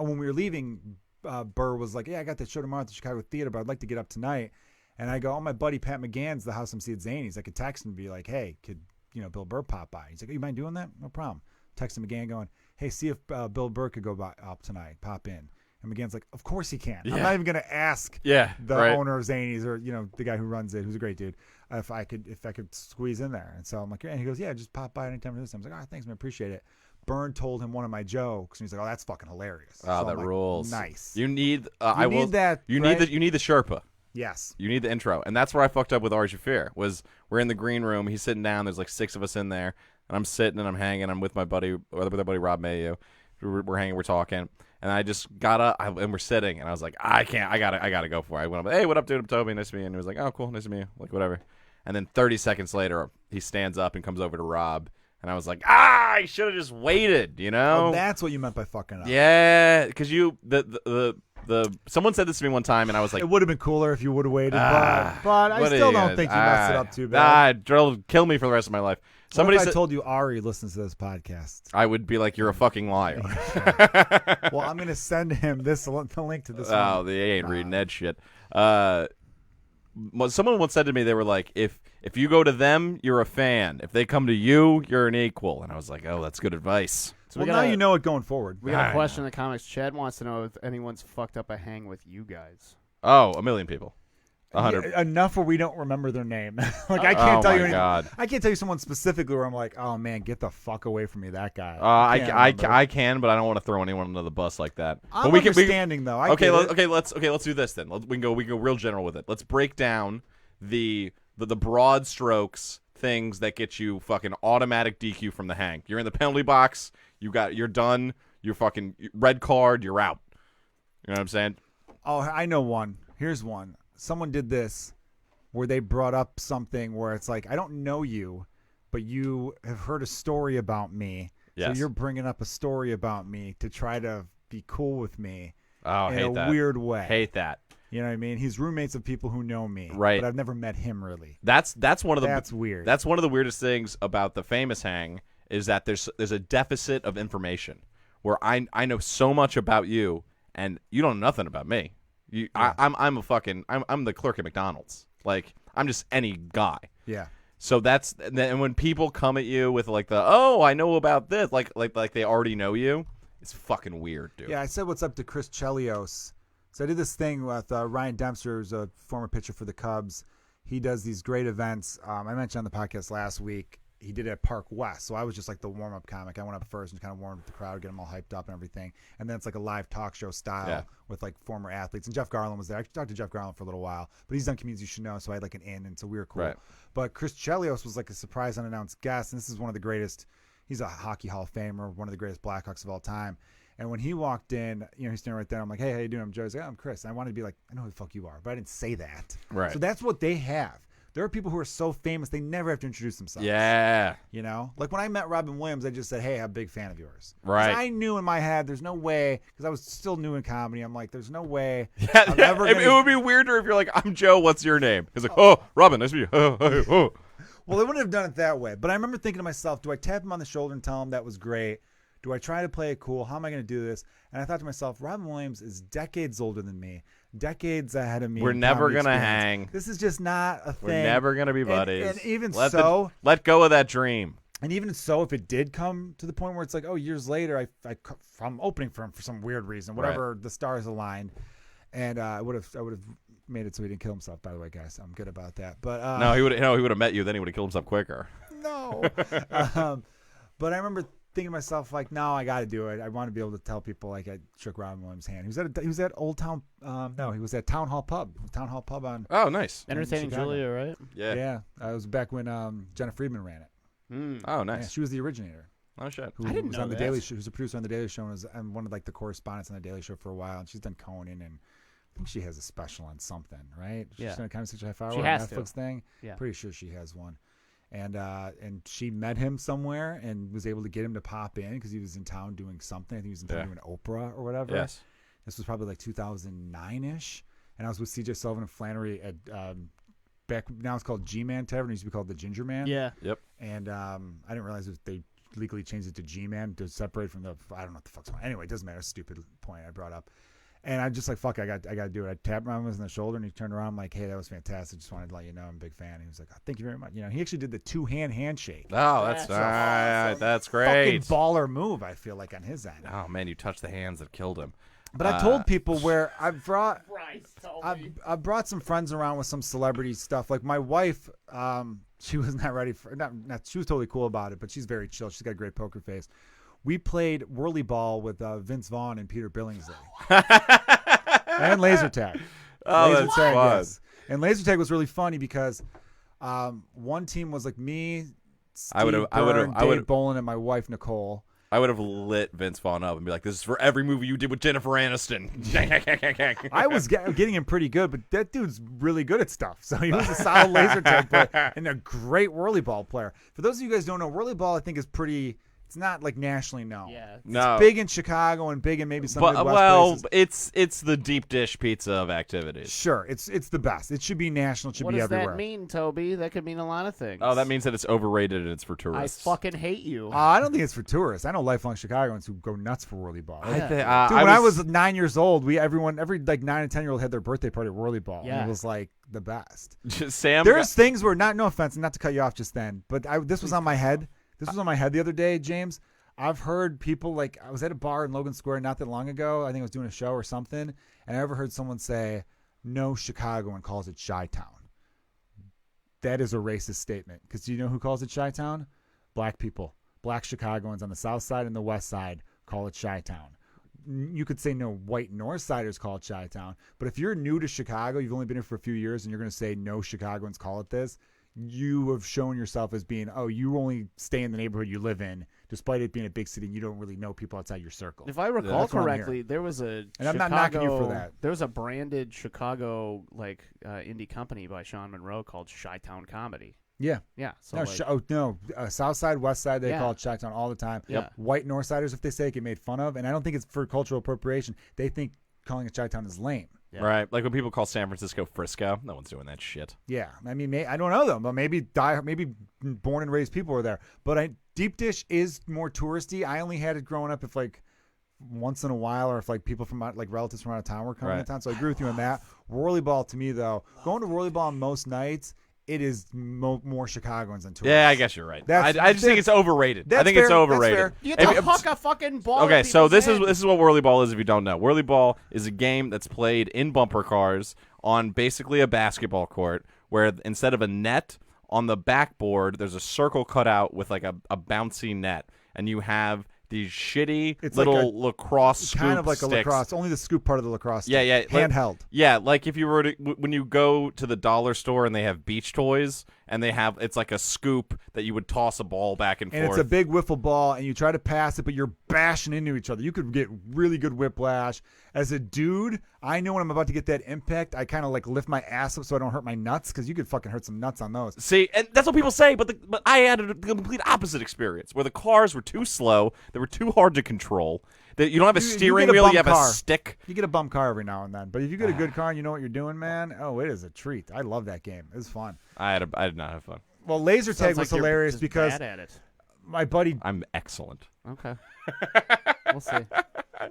Burr was like, yeah, I got that show tomorrow at the Chicago Theater, but I'd like to get up tonight. And I go, oh, my buddy Pat McGann's the house MC at Zany's. I could text him and be like, hey, could Bill Burr pop by? He's like, you mind doing that? No problem. Texting McGann going, hey, see if Bill Burr could go up tonight, pop in. And McGann's like, of course he can. Yeah. I'm not even going to ask the owner of Zany's or the guy who runs it, who's a great dude, if I could squeeze in there. And so I'm like, yeah. And he goes, yeah, just pop by anytime. I was like, oh, thanks, man, appreciate it. Byrne told him one of my jokes, and he's like, "Oh, that's fucking hilarious." Oh, so that rules. Nice. You need. You need the Sherpa. Yes. You need the intro, and that's where I fucked up with Ari Shafir. Was we're in the green room, he's sitting down. There's like 6 of us in there, and I'm sitting and I'm hanging. I'm with my buddy, Rob Mayo. We're hanging, we're talking, and I just got up and we're sitting, and I was like, I gotta go for it. I went up, hey, what up, dude? I'm Toby, nice to meet you. And he was like, oh, cool, nice to meet you. Like whatever. And then 30 seconds later, he stands up and comes over to Rob. And I was like, I should have just waited, Oh, that's what you meant by fucking up. Yeah, because someone said this to me one time, and I was like, it would have been cooler if you would have waited, but I still don't think you messed it up too bad. It'll kill me for the rest of my life. Somebody said, I told you Ari listens to this podcast. I would be like, you're a fucking liar. Well, I'm going to send him the link to this. Oh, they ain't reading that shit. Someone once said to me, they were like, if you go to them, you're a fan. If they come to you, you're an equal. And I was like, oh, that's good advice. So now you know it going forward. We got a question in the comics. Chad wants to know if anyone's fucked up a hang with you guys. Oh, a million people. enough where we don't remember their name. Like I Oh can't tell my you anything. God. I can't tell you someone specifically where I'm like, oh man, get the fuck away from me, that guy. I can, but I don't want to throw anyone under the bus like that. I'm but we understanding though. Let's do this then. We can go real general with it. Let's break down the broad strokes things that get you fucking automatic DQ from the hang. You're in the penalty box. You're done. You're fucking red card. You're out. You know what I'm saying? Oh, I know one. Here's one. Someone did this where they brought up something where it's like, I don't know you, but you have heard a story about me. Yes. So you're bringing up a story about me to try to be cool with me Oh, in hate a that. weird way. Hate that. You know what I mean? He's roommates of people who know me. Right. But I've never met him really. That's one of the That's weird. That's one of the weirdest things about the famous hang is that there's a deficit of information where I know so much about you and you don't know nothing about me. I'm the clerk at McDonald's. Like I'm just any guy. Yeah. So and when people come at you with like I know about this, like they already know you, it's fucking weird, dude. Yeah, I said what's up to Chris Chelios. So I did this thing with Ryan Dempster, who's a former pitcher for the Cubs. He does these great events. I mentioned on the podcast last week, he did it at Park West. So I was just like the warm-up comic. I went up first and kind of warmed up the crowd, get them all hyped up and everything. And then it's like a live talk show style with like former athletes. And Jeff Garland was there. I talked to Jeff Garland for a little while, but he's done Comedians You Should Know, so I had like an in, and so we were cool. Right. But Chris Chelios was like a surprise unannounced guest, and this is one of the greatest. He's a hockey Hall of Famer, one of the greatest Blackhawks of all time. And when he walked in, he's standing right there. I'm like, hey, how you doing? I'm Joe. He's like, I'm Chris. And I wanted to be like, I know who the fuck you are, but I didn't say that. Right. So that's what they have. There are people who are so famous, they never have to introduce themselves. Yeah. You know? Like when I met Robin Williams, I just said, hey, I'm a big fan of yours. Right. 'Cause I knew in my head, there's no way, because I was still new in comedy. I'm like, there's no way. Yeah, I'm ever it gonna... would be weirder if you're like, I'm Joe, what's your name? He's like, oh, Robin, nice to meet you. Oh. Well, they wouldn't have done it that way. But I remember thinking to myself, do I tap him on the shoulder and tell him that was great? Do I try to play it cool? How am I going to do this? And I thought to myself, Robin Williams is decades older than me, decades ahead of me. We're never going to hang. This is just not a thing. We're never going to be buddies. And even let go of that dream. And even so, if it did come to the point where it's like, oh, years later, I'm opening for him for some weird reason, whatever, the stars aligned, and I would have made it so he didn't kill himself. By the way, guys, I'm good about that. But no, he would have met you. Then he would have killed himself quicker. No. But I remember thinking to myself, like, no, I got to do it. I want to be able to tell people, like, I shook Robin Williams' hand. He was at Old Town. No, he was at Town Hall Pub. Town Hall Pub on. Oh, nice. Entertaining Julia, right? Yeah. Yeah. It was back when Jenna Friedman ran it. Oh, nice. Yeah, she was the originator. Oh shit. Who I didn't was know on the that. Daily Show. Who's a producer on the Daily Show and was one of like the correspondents on the Daily Show for a while. And she's done Conan, and I think she has a special on something, right? Yeah. She's done a Comedy 65 Hour She has Netflix to. thing. Yeah. Pretty sure she has one. And she met him somewhere and was able to get him to pop in because he was in town doing something. I think he was in town doing Oprah or whatever. Yes. This was probably like 2009-ish. And I was with CJ Sullivan and Flannery at back now it's called G-Man Tavern. It used to be called the Ginger Man. Yeah. Yep. And I didn't realize they legally changed it to G-Man to separate from the I don't know what the fuck's going on. Anyway, it doesn't matter. Stupid point I brought up. And I'm just like, fuck, I got to do it. I tapped him on the shoulder, and he turned around. I'm like, hey, that was fantastic. Just wanted to let you know I'm a big fan. He was like, oh, thank you very much. He actually did the 2-hand handshake. Oh, that's That's that's Fucking great. baller move, I feel like, on his end. Oh man, you touched the hands that killed him. But I told people where I've brought Christ, I brought some friends around with some celebrity stuff. Like my wife, she was not ready for not she was totally cool about it, but she's very chill. She's got a great poker face. We played WhirlyBall with Vince Vaughn and Peter Billingsley. And laser tag. Oh, Laser that's tag, fun. yes. And laser tag was really funny because one team was like me, Steve Byrne, Dave Bolin, and my wife Nicole. I would have lit Vince Vaughn up and be like, "This is for every movie you did with Jennifer Aniston." I was getting him pretty good, but that dude's really good at stuff. So he was a solid laser tag player and a great WhirlyBall player. For those of you guys who don't know, WhirlyBall I think is pretty. It's not like nationally known. Yeah. No. It's big in Chicago and big in maybe some Midwest places. it's the deep dish pizza of activities. Sure, it's the best. It should be national. It should What be does everywhere. that mean, Toby? That could mean a lot of things. Oh, that means that it's overrated and it's for I tourists. fucking hate you. I don't think it's for tourists. I know lifelong Chicagoans who go nuts for WhirlyBall. Yeah. Dude, when I was 9 years old, every like 9 and 10-year-old had their birthday party at WhirlyBall. Yeah. And it was like the best. Sam. There's things where no offense, and not to cut you off just then, but this was on my head. This was on my head the other day, James. I've heard people like I was at a bar in Logan Square not that long ago. I think I was doing a show or something, and I ever heard someone say, no Chicagoan calls it Chi-Town. That is a racist statement. Because do you know who calls it Chi-Town? Black people. Black Chicagoans on the south side and the west side call it Chi-Town. You could say no white north siders call it Chi-Town. But if you're new to Chicago, you've only been here for a few years, and you're going to say no Chicagoans call it this, you have shown yourself as being, you only stay in the neighborhood you live in, despite it being a big city, and you don't really know people outside your circle. If I recall That's what I'm correctly, hearing. there was a And Chicago, I'm not knocking you for that. There was a branded Chicago indie company by Sean Monroe called Chi-Town Comedy. Yeah. Yeah. So South side, west side, they Yeah. call it Chi-Town all the time. Yep. White north siders, if they say it, get made fun of, and I don't think it's for cultural appropriation. They think calling it Chi-Town is lame. Yeah. Right. Like when people call San Francisco Frisco, no one's doing that shit. Yeah, I mean, I don't know them, but maybe born and raised people are there. But deep dish is more touristy. I only had it growing up if once in a while, or if people from relatives from out of town were coming to town. So I agree with you on that. WhirlyBall to me though, going to WhirlyBall most nights, it is more Chicagoans than tourists. Yeah, I guess you're right. That's- I just think it's overrated. I that's think it's fair, that's overrated. fair. You have to hook a fucking ball. Okay, in so people's this head. is what WhirlyBall is if you don't know. WhirlyBall is a game that's played in bumper cars on basically a basketball court where instead of a net on the backboard, there's a circle cut out with a bouncy net, and you have these shitty It's little lacrosse scoop kind of like sticks. a lacrosse, only the scoop part of the lacrosse. Yeah, stick. yeah. Handheld. Yeah, like if you were to, when you go to the dollar store and they have beach toys and they have, it's like a scoop that you would toss a ball back and And forth. it's a big wiffle ball, and you try to pass it, but you're bashing into each other. You could get really good whiplash. As a dude, I know when I'm about to get that impact, I kind of lift my ass up so I don't hurt my nuts, because you could fucking hurt some nuts on those. See, and that's what people say, but I had a complete opposite experience where the cars were too slow, they were too hard to control. That you don't have a steering get a wheel, bum you have car. a stick. You get a bum car every now and then, but if you get a good car and you know what you're doing, man, it is a treat. I love that game. It's fun. I did not have fun. Well, laser tag Sounds was like you're hilarious just because bad at it. my buddy I'm excellent. Okay. We'll see.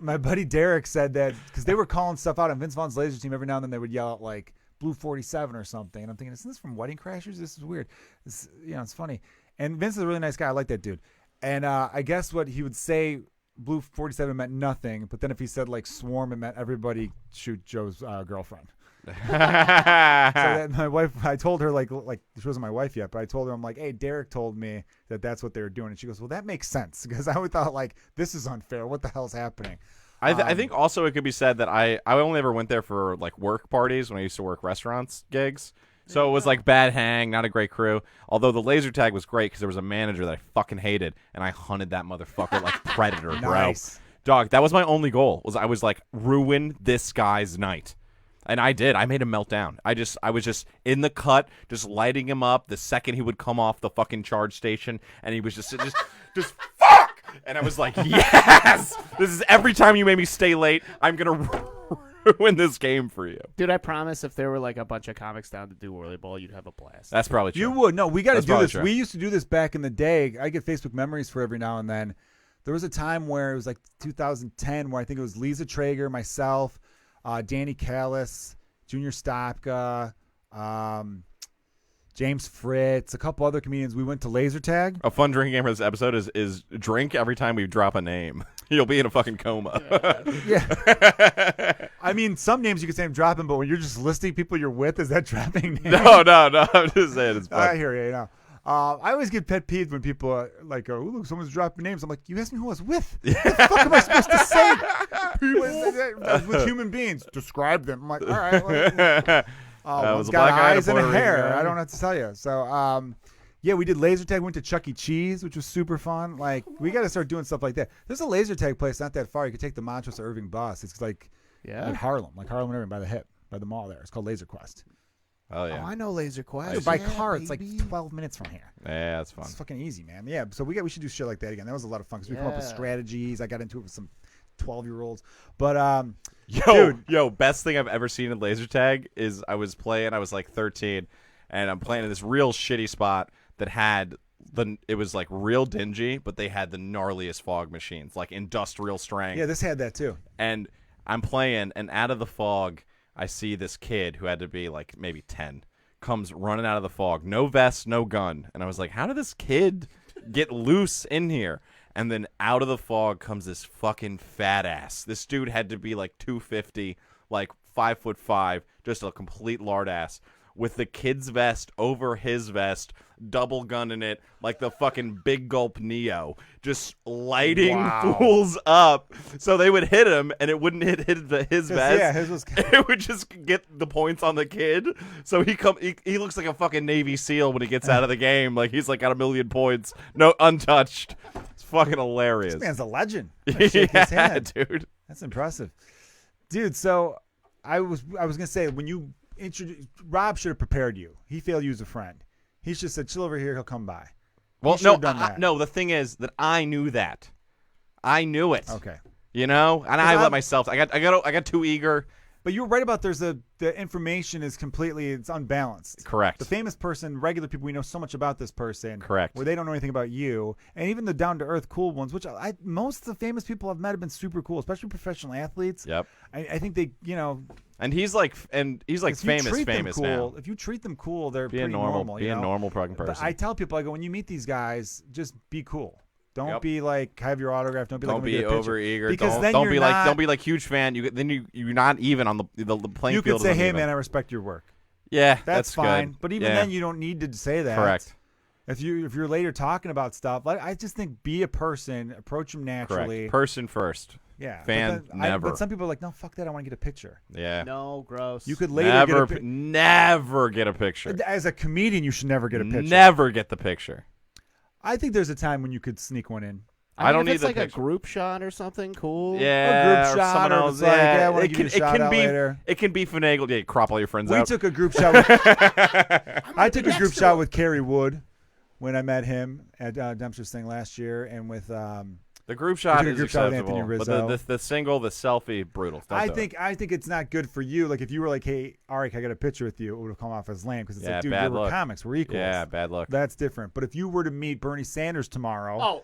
my buddy Derek said that because they were calling stuff out on Vince Vaughn's laser team. Every now and then they would yell out Blue 47 or something, and I'm thinking, isn't this from Wedding Crashers? This is weird. It's funny. And Vince is a really nice guy. I like that dude. And I guess what he would say, Blue 47 meant nothing, but then if he said swarm, it meant everybody shoot Joe's girlfriend. So that my wife, I told her she wasn't my wife yet, but I told her, I'm like, hey, Derek told me that that's what they were doing, and she goes, well, that makes sense, because I always thought this is unfair. What the hell's happening? I think also it could be said that I only ever went there for work parties when I used to work restaurants gigs. So it was bad hang, not a great crew. Although the laser tag was great because there was a manager that I fucking hated, and I hunted that motherfucker like Predator, bro. Nice. Dog, that was my only goal. I was ruin this guy's night. And I did. I made him melt down. I was just in the cut, just lighting him up the second he would come off the fucking charge station, and he was just fuck! And I was like, yes! This is every time you made me stay late, I'm going to ruin this game for you. Dude, I promise if there were a bunch of comics down to do WhirlyBall, you'd have a blast. That's probably true. You would. No, we got to That's do probably this. true. We used to do this back in the day. I get Facebook memories for every now and then. There was a time where it was 2010 where I think it was Lisa Traeger, myself, Danny Callis, Junior Stopka, James Fritz, a couple other comedians. We went to laser tag. A fun drinking game for this episode is drink every time we drop a name. You'll be in a fucking coma. Yeah. I mean, some names you could say I'm dropping, but when you're just listing people you're with, is that dropping names? No. I'm just saying it's fun. I hear you. I always get pet peeved when people oh, look, someone's dropping names. I'm like, you asked me who I was with. What the fuck am I supposed to say? With human beings, describe them. I'm like, all right. Well, was one's a got black guy and a eyes and a Puerto Rican hair. guy. I don't have to tell you. So, yeah, we did laser tag. Went to Chuck E. Cheese, which was super fun. We got to start doing stuff like that. There's a laser tag place not that far. You could take the Montrose to Irving bus. It's in Harlem, Harlem and Irving by the hip, by the mall there. It's called Laser Quest. Oh, yeah. Oh, I know Laser Quest. By Yeah, car, it's baby. 12 minutes from here. Yeah, that's fun. It's fucking easy, man. Yeah, so we should do shit like that again. That was a lot of fun because we come up with Yeah. strategies. I got into it with some 12-year-olds. But Yo, best thing I've ever seen in laser tag is I was 13, and I'm playing in this real shitty spot that had it was real dingy, but they had the gnarliest fog machines, industrial strength. yeah, this had that too. And I'm playing, and out of the fog, I see this kid who had to be maybe 10 comes running out of the fog. No vest, no gun. And I was like, how did this kid get loose in here? And then out of the fog comes this fucking fat ass. This dude had to be 250, 5'5", just a complete lard ass, with the kid's vest over his vest, double gunning it like the fucking Big Gulp Neo, just lighting fools up so they would hit him and it wouldn't hit his vest. Yeah, his was. It would just get the points on the kid. So he looks like a fucking Navy SEAL when he gets out of the game. Like he's like got 1 million points, no untouched. It's fucking hilarious. This man's a legend. Shake his hand. Dude. That's impressive, dude. So I was gonna say when you introduced, Rob should have prepared you. He failed you as a friend. He should have said, "Chill over here. He'll come by." Well, no. The thing is that I knew that. I knew it. Okay. You know, and I let myself. I got too eager. But you're right about the information is it's unbalanced. Correct. The famous person, regular people, we know so much about this person. Correct. Where they don't know anything about you, and even the down to earth cool ones, which most of the famous people I've met have been super cool, especially professional athletes. Yep. I think they, And he's like famous cool, now. If you treat them cool, they're Be a pretty normal. Be a normal fucking person. But I tell people, I go, when you meet these guys, just be cool. Don't be like have your autograph. Don't be don't like be over eager. Because don't be like huge fan. You're not even on the playing field. You could say, hey man, I respect your work. Yeah, that's fine. good. But even then, you don't need to say that. Correct. If you're later talking about stuff, I just think be a person, approach them naturally. Correct. Person first. Yeah. Fan never. But some people are like, no, fuck that. I want to get a picture. Yeah. No, gross. You could later never get a picture. As a comedian, you should never get a picture. Never get the picture. I think there's a time when you could sneak one in. I don't need need the like picture. A group shot or something cool. Yeah, a group shot someone or else. it's like, I want to give you a shout out later. It can be finagled. Yeah, you crop all your friends We out. took a group shot. I took a group shot with Kerry Wood when I met him at Dempster's thing last year, and with the group shot is acceptable, with but the single, the selfie, brutal. I think it's not good for you. Like if you were like, hey, Arik, I got a picture with you, it would have come off as lame because it's like, dude, we're comics, we're equals. Yeah, bad luck. That's different. But if you were to meet Bernie Sanders tomorrow,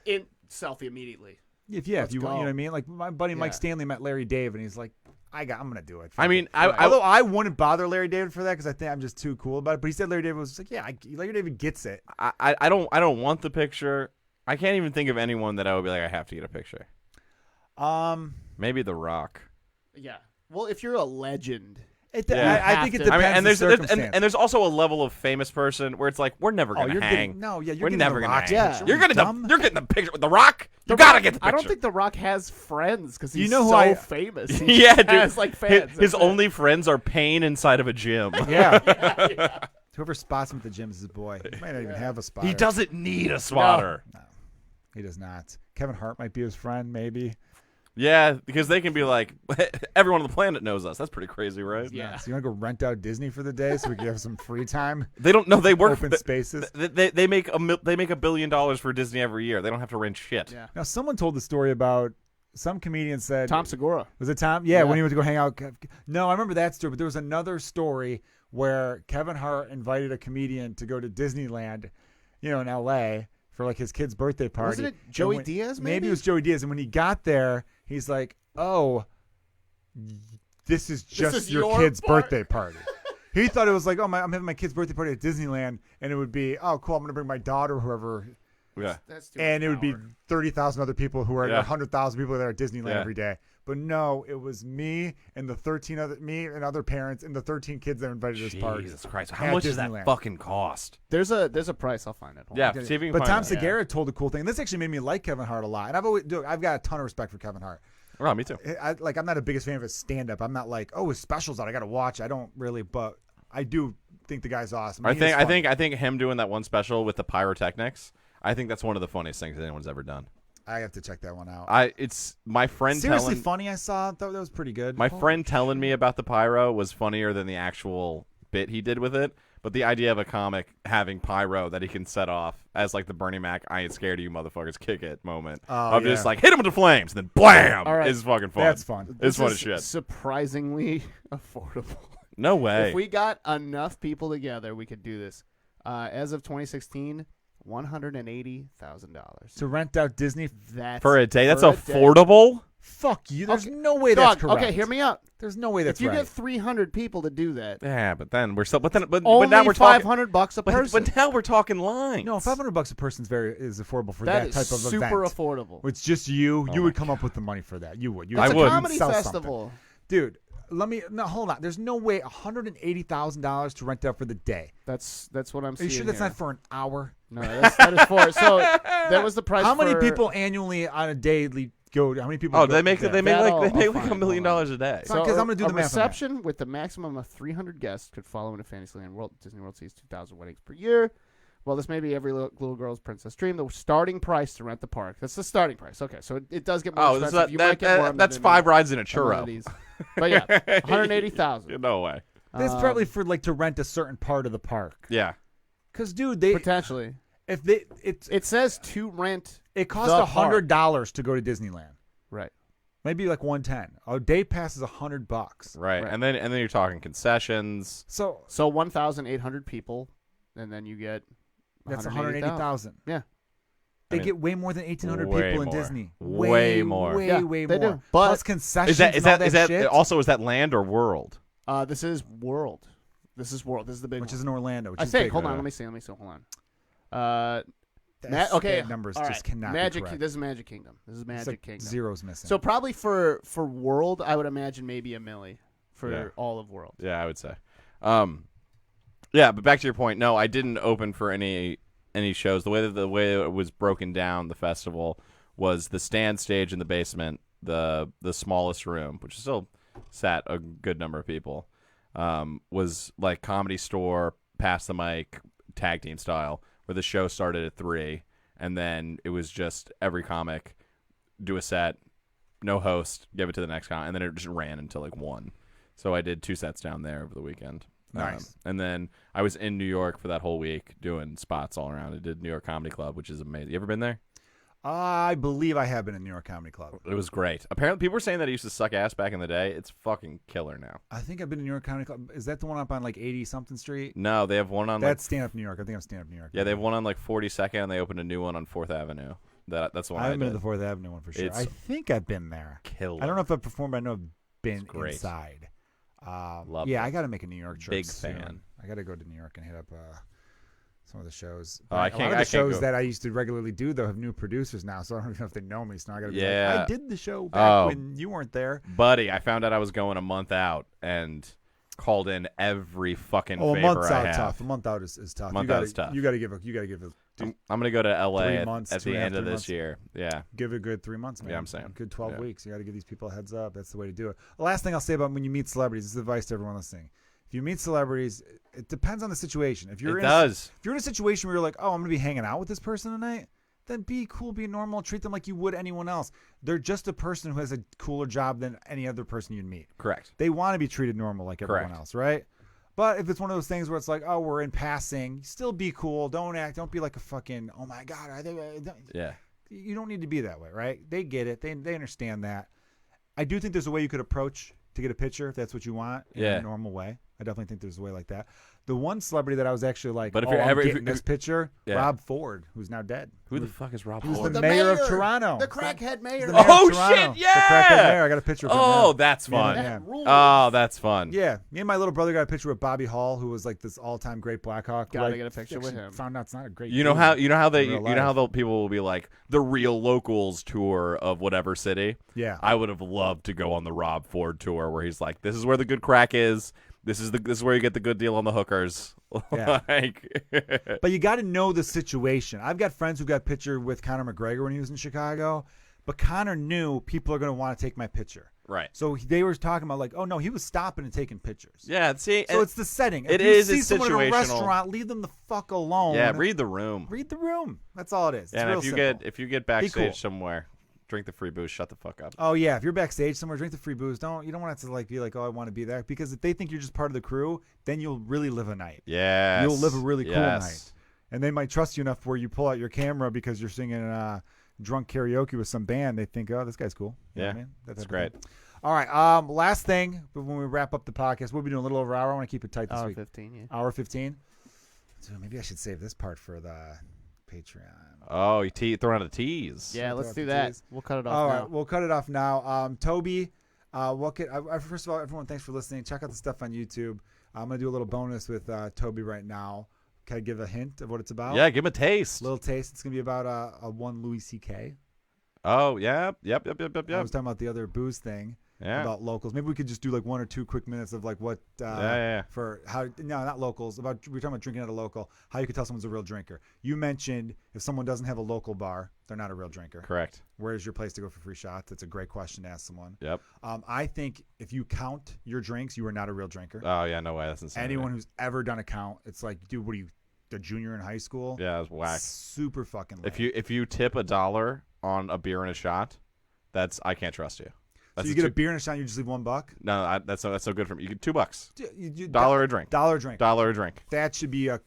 selfie immediately. If you want, you know what I mean. Like my buddy Mike Stanley met Larry David, and he's like, I'm gonna do it. I mean, although I wouldn't bother Larry David for that because I think I'm just too cool about it. But he said Larry David was like, Larry David gets it. I don't want the picture. I can't even think of anyone that I would be like, I have to get a picture. Maybe The Rock. Yeah. Well, if you're a legend. I think it depends. And there's also a level of famous person where it's like we're never gonna hang. We're never gonna hang. Yeah. You're getting the picture with The Rock. You gotta get the picture. I don't think The Rock has friends because he's famous. He has like fans. His only friends are pain inside of a gym. Yeah. Whoever spots him at the gym is his boy. He might not even have a spotter. He doesn't need a spotter. No, he does not. Kevin Hart might be his friend, maybe. Yeah, because they can be like, everyone on the planet knows us. That's pretty crazy, right? Yeah. So you want to go rent out Disney for the day so we can have some free time? They don't know. They work open spaces. They make $1 billion for Disney every year. They don't have to rent shit. Yeah. Now, someone told the story about some comedian said Tom Segura. Was it Tom? Yeah, when he went to go hang out. No, I remember that story. But there was another story where Kevin Hart invited a comedian to go to Disneyland, in L.A. for like his kid's birthday party. Wasn't it Joey Diaz? Maybe it was Joey Diaz. And when he got there, he's like, "Oh, this is just your kid's birthday party." He thought it was like, "Oh, I'm having my kid's birthday party at Disneyland," and it would be, "Oh, cool, I'm going to bring my daughter, or whoever." Yeah. And it would be 30,000 other people who are 100,000 people there at Disneyland every day. But no, it was me and the other parents and the 13 kids that invited to this party. Jesus Christ! How much does that fucking cost? There's a price. I'll find it. Yeah, see if you can but find Tom Segura told a cool thing. This actually made me like Kevin Hart a lot, and I've got a ton of respect for Kevin Hart. Oh, me too. I'm not a biggest fan of his stand-up. I'm not like, his specials out, I got to watch. I don't really, but I do think the guy's awesome. I think him doing that one special with the pyrotechnics. I think that's one of the funniest things that anyone's ever done. I have to check that one out. It's my friend. Seriously funny. I thought that was pretty good. My friend telling me about the pyro was funnier than the actual bit he did with it. But the idea of a comic having pyro that he can set off as like the Bernie Mac, I ain't scared of you motherfuckers, kick it moment. Just like hit him with the flames, and then blam, is fucking fun. That's fun. It's fun as shit. Surprisingly affordable. No way. If we got enough people together, we could do this. As of 2016. $180,000 to rent out Disney for a day. That's affordable. Fuck you. There's no way that's correct. Okay, hear me out. There's no way that's right. If you right. get 300 people to do that, yeah, but then we're still. But now we're talking $500 a person. But now we're talking lines. No, $500 a person is affordable for that type of event. Super affordable. It's just you. You would come up with the money for that. You would. It's a comedy festival, dude. Hold on. There's no way $180,000 to rent out for the day. That's what I'm Are seeing. you sure that's here. not for an hour? No, that is for. So that was the price. How many for- people annually on a daily go? How many people? Oh, go they make there? they make That like I'll- they I'll make like find. $1 million Hold on. a day. So- 'cause I'm gonna do the a math on that. reception with the maximum of 300 guests could follow into Fantasyland World. Disney World sees 2,000 weddings per year. Well, this may be every little girl's princess dream. The starting price to rent the park. That's the starting price. Okay, so it does get more Oh, expensive. so You might get more that's 5 rides in a churro. amenities. But yeah, 180,000 No way. That's probably for like to rent a certain part of the park. Yeah. Because dude, they potentially. if they It says to rent. it costs the $100 to go to Disneyland. Right. Maybe like 110. A day pass is $100. Right. Right. And then you're talking concessions. So 1,800 people, and then you get that's 180,000. 180,000. Yeah. They mean, get way more than 1,800 way people in more. Disney. Way more. Way Yeah, way they more. do. But plus concessions. Is and all that shit, also is that land or world? This is World. This is World. This is the big which one. is in Orlando. Which I is say, big. hold on. Let me see. Hold on. That's- Okay. that numbers all just right. cannot Magic. be correct. This is Magic Kingdom. This is It's Magic like Kingdom. zeros missing. So probably for World, I would imagine maybe $1 million for Yeah. all of World. Yeah, I would say. Yeah, but back to your point. No, I didn't open for any shows. The way it was broken down, the festival was the stand stage in the basement, the smallest room, which still sat a good number of people. Was like Comedy Store, pass the mic, tag team style, where the show started at 3, and then it was just every comic do a set, no host, give it to the next comic, and then it just ran until like 1. So I did 2 sets down there over the weekend. Nice. And then I was in New York for that whole week doing spots all around. I did New York Comedy Club, which is amazing. You ever been there? I believe I have been in New York Comedy Club. It was great. Apparently, people were saying that it used to suck ass back in the day. It's fucking killer now. I think I've been in New York Comedy Club. Is that the one up on like 80-something Street? No, they have one on That's Stand Up New York. I think I'm Stand Up New York. yeah, they have one on like 42nd, and they opened a new one on 4th Avenue. That's the one I I haven't been to did. the 4th Avenue one for sure. It's I think I've been there. Killer. I don't know if I've performed, but I know I've been great. inside. Loved yeah, it. I got to make a New York trip Big soon. fan. I got to go to New York and hit up some of the shows. Oh, I A can't- lot of I the can't shows go. that I used to regularly do, though, have new producers now, so I don't even know if they know me. So now I got to be Yeah. like, I did the show back Oh. when you weren't there. Buddy, I found out I was going a month out and called in every fucking Oh, a favor month's I out have. tough. A month out is tough. Month you gotta, out is tough. You got to give a I'm gonna go to LA 3 at, months, at the 2.5, end of 3 this months. year. Yeah. give it a good 3 months, man. Yeah, I'm saying. A good 12 Yeah. weeks. You got to give these people a heads up. That's the way to do it. The last thing I'll say about when you meet celebrities, this is advice to everyone listening. If you meet celebrities, it depends on the situation. If you're It does. If you're in a situation where you're like, oh, I'm gonna be hanging out with this person tonight, then be cool, be normal, treat them like you would anyone else. They're just a person who has a cooler job than any other person you'd meet. Correct. They want to be treated normal like everyone Correct. else, right? But if it's one of those things where it's like, oh, we're in passing, still be cool. Don't be like a fucking, oh my God. Yeah. You don't need to be that way, right? They get it. They understand that. I do think there's a way you could approach to get a picture if that's what you want in Yeah. a normal way. I definitely think there's a way like that. The one celebrity that I was actually like, But if oh, you're I'm ever- if getting you're- this picture, Yeah. Rob Ford, who's now dead. Who the fuck is Rob He was Ford? the mayor of Toronto. The crackhead mayor. The mayor Oh, of Toronto. shit, The yeah! crackhead mayor. I got a picture of him. Oh, now. that's fun. Yeah. That rules. Oh, that's fun. Yeah, me and my little brother got a picture with Bobby Hall, who was like this all-time great Blackhawk. Gotta Like, get a picture with actually him. Found out it's not a great. You know dude how in real life. the people will be like the real locals tour of whatever city. Yeah. I would have loved to go on the Rob Ford tour where he's like, this is where the good crack is. This is where you get the good deal on the hookers. Yeah. Like, But you got to know the situation. I've got friends who got picture with Conor McGregor when he was in Chicago, but Conor knew people are going to want to take my picture. right. So they were talking about like, oh no, he was stopping and taking pictures. Yeah. See. So it's the setting. If it you is, see it's someone in a situational. restaurant, leave them the fuck alone. yeah. Read the room. Read the room. That's all it is. It's and real if you simple. get backstage cool. somewhere, drink the free booze. Shut the fuck up. Oh yeah, if you're backstage somewhere, drink the free booze. You don't want to like be like, oh, I want to be there, because if they think you're just part of the crew, then you'll really live a night. Yes. You'll live a really cool Yes. night, and they might trust you enough where you pull out your camera because you're singing drunk karaoke with some band. They think, oh, this guy's cool. You know what I Yeah, mean? that's type of great. thing. All right, last thing, but when we wrap up the podcast, we'll be doing a little over an hour. I want to keep it tight this Hour week. 15, yeah. Hour 15. So maybe I should save this part for the Patreon. Oh, you throw out a tease. Yeah, Something let's off do the that. tees. We'll cut it off All now. right, we'll cut it off now. Toby, first of all, everyone, thanks for listening. Check out the stuff on YouTube. I'm going to do a little bonus with Toby right now. Can I give a hint of what it's about? Yeah, give him a taste. Little taste. It's going to be about a one Louis C.K. Oh, yeah. Yep. I was talking about the other booze thing. about locals. Maybe we could just do like 1 or 2 quick minutes of like what for how not locals, about we're talking about drinking at a local, how you could tell someone's a real drinker. You mentioned if someone doesn't have a local bar, they're not a real drinker. Correct. Where's your place to go for free shots? That's a great question to ask someone. Yep. I think if you count your drinks, you are not a real drinker. Oh yeah, no way. That's insane. Anyone who's ever done a count, it's like, dude, what are you, the junior in high school? Yeah, that's whack. Super fucking lame. If you tip $1 on a beer and a shot, I can't trust you. So you get a beer and a shot, and you just leave $1? No, that's so good for me. You get $2. Dollar a drink. Dollar a drink. $1 a drink. That should be a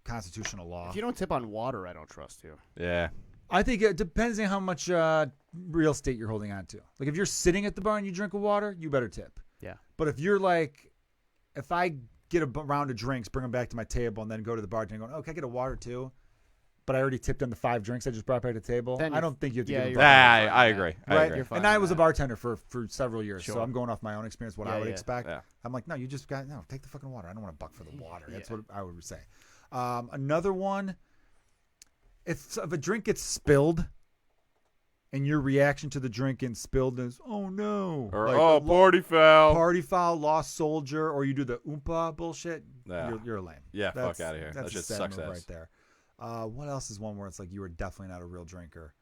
constitutional law. If you don't tip on water, I don't trust you. Yeah. I think it depends on how much real estate you're holding on to. Like if you're sitting at the bar and you drink a water, you better tip. Yeah. But if you're like, if I get a round of drinks, bring them back to my table, and then go to the bartender going, oh, can I get a water too? But I already tipped on the 5 drinks I just brought back to the table. Then I don't think you have to give them I agree. I right? agree. And I was a bartender for several years, Sure. so I'm going off my own experience, what I would expect. Yeah. I'm like, no, you just got, take the fucking water. I don't want a buck for the water. That's what I would say. Another one, if a drink gets spilled and your reaction to the drink getting spilled is, oh no. Or, like, party foul. Party foul, lost soldier, or you do the oompa bullshit, Yeah. you're lame. Yeah, fuck out of here. That's That shit a sad sucks move ass. right there. What else is one where it's like you are definitely not a real drinker?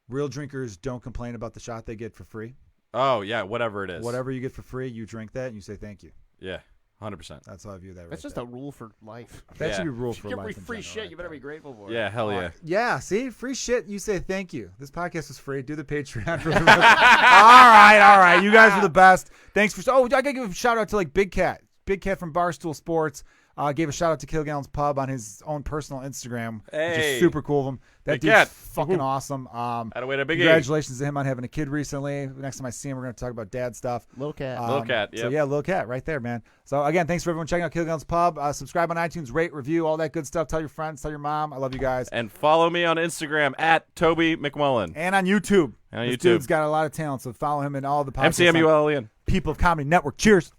Real drinkers don't complain about the shot they get for free. Oh, yeah, whatever it is. Whatever you get for free, you drink that and you say thank you. Yeah, 100%. That's how I view that. That's just a rule for life. That should be a rule You for get life. in free general shit. right You better there. be grateful for it. Yeah, hell yeah. Yeah, see, free shit. You say thank you. This podcast is free. Do the Patreon. For all right. You guys are the best. Thanks for. Oh, I gotta give a shout out to like Big Cat from Barstool Sports. Gave a shout out to Kilgallon's Pub on his own personal Instagram, which Hey. is super cool of him. That Big dude's Cat. fucking awesome. Had a way to big Congratulations to him on having a kid recently. Next time I see him, we're going to talk about dad stuff. Little cat. Little Cat, So yep. yeah, Little Cat right there, man. So again, thanks for everyone checking out Kilgallon's Pub. Subscribe on iTunes, rate, review, all that good stuff. Tell your friends, tell your mom. I love you guys. And follow me on Instagram at Toby McMullen. And on YouTube. And on This YouTube. dude's got a lot of talent, so follow him in all the podcasts. MCMULLEN. People of Comedy Network. Cheers.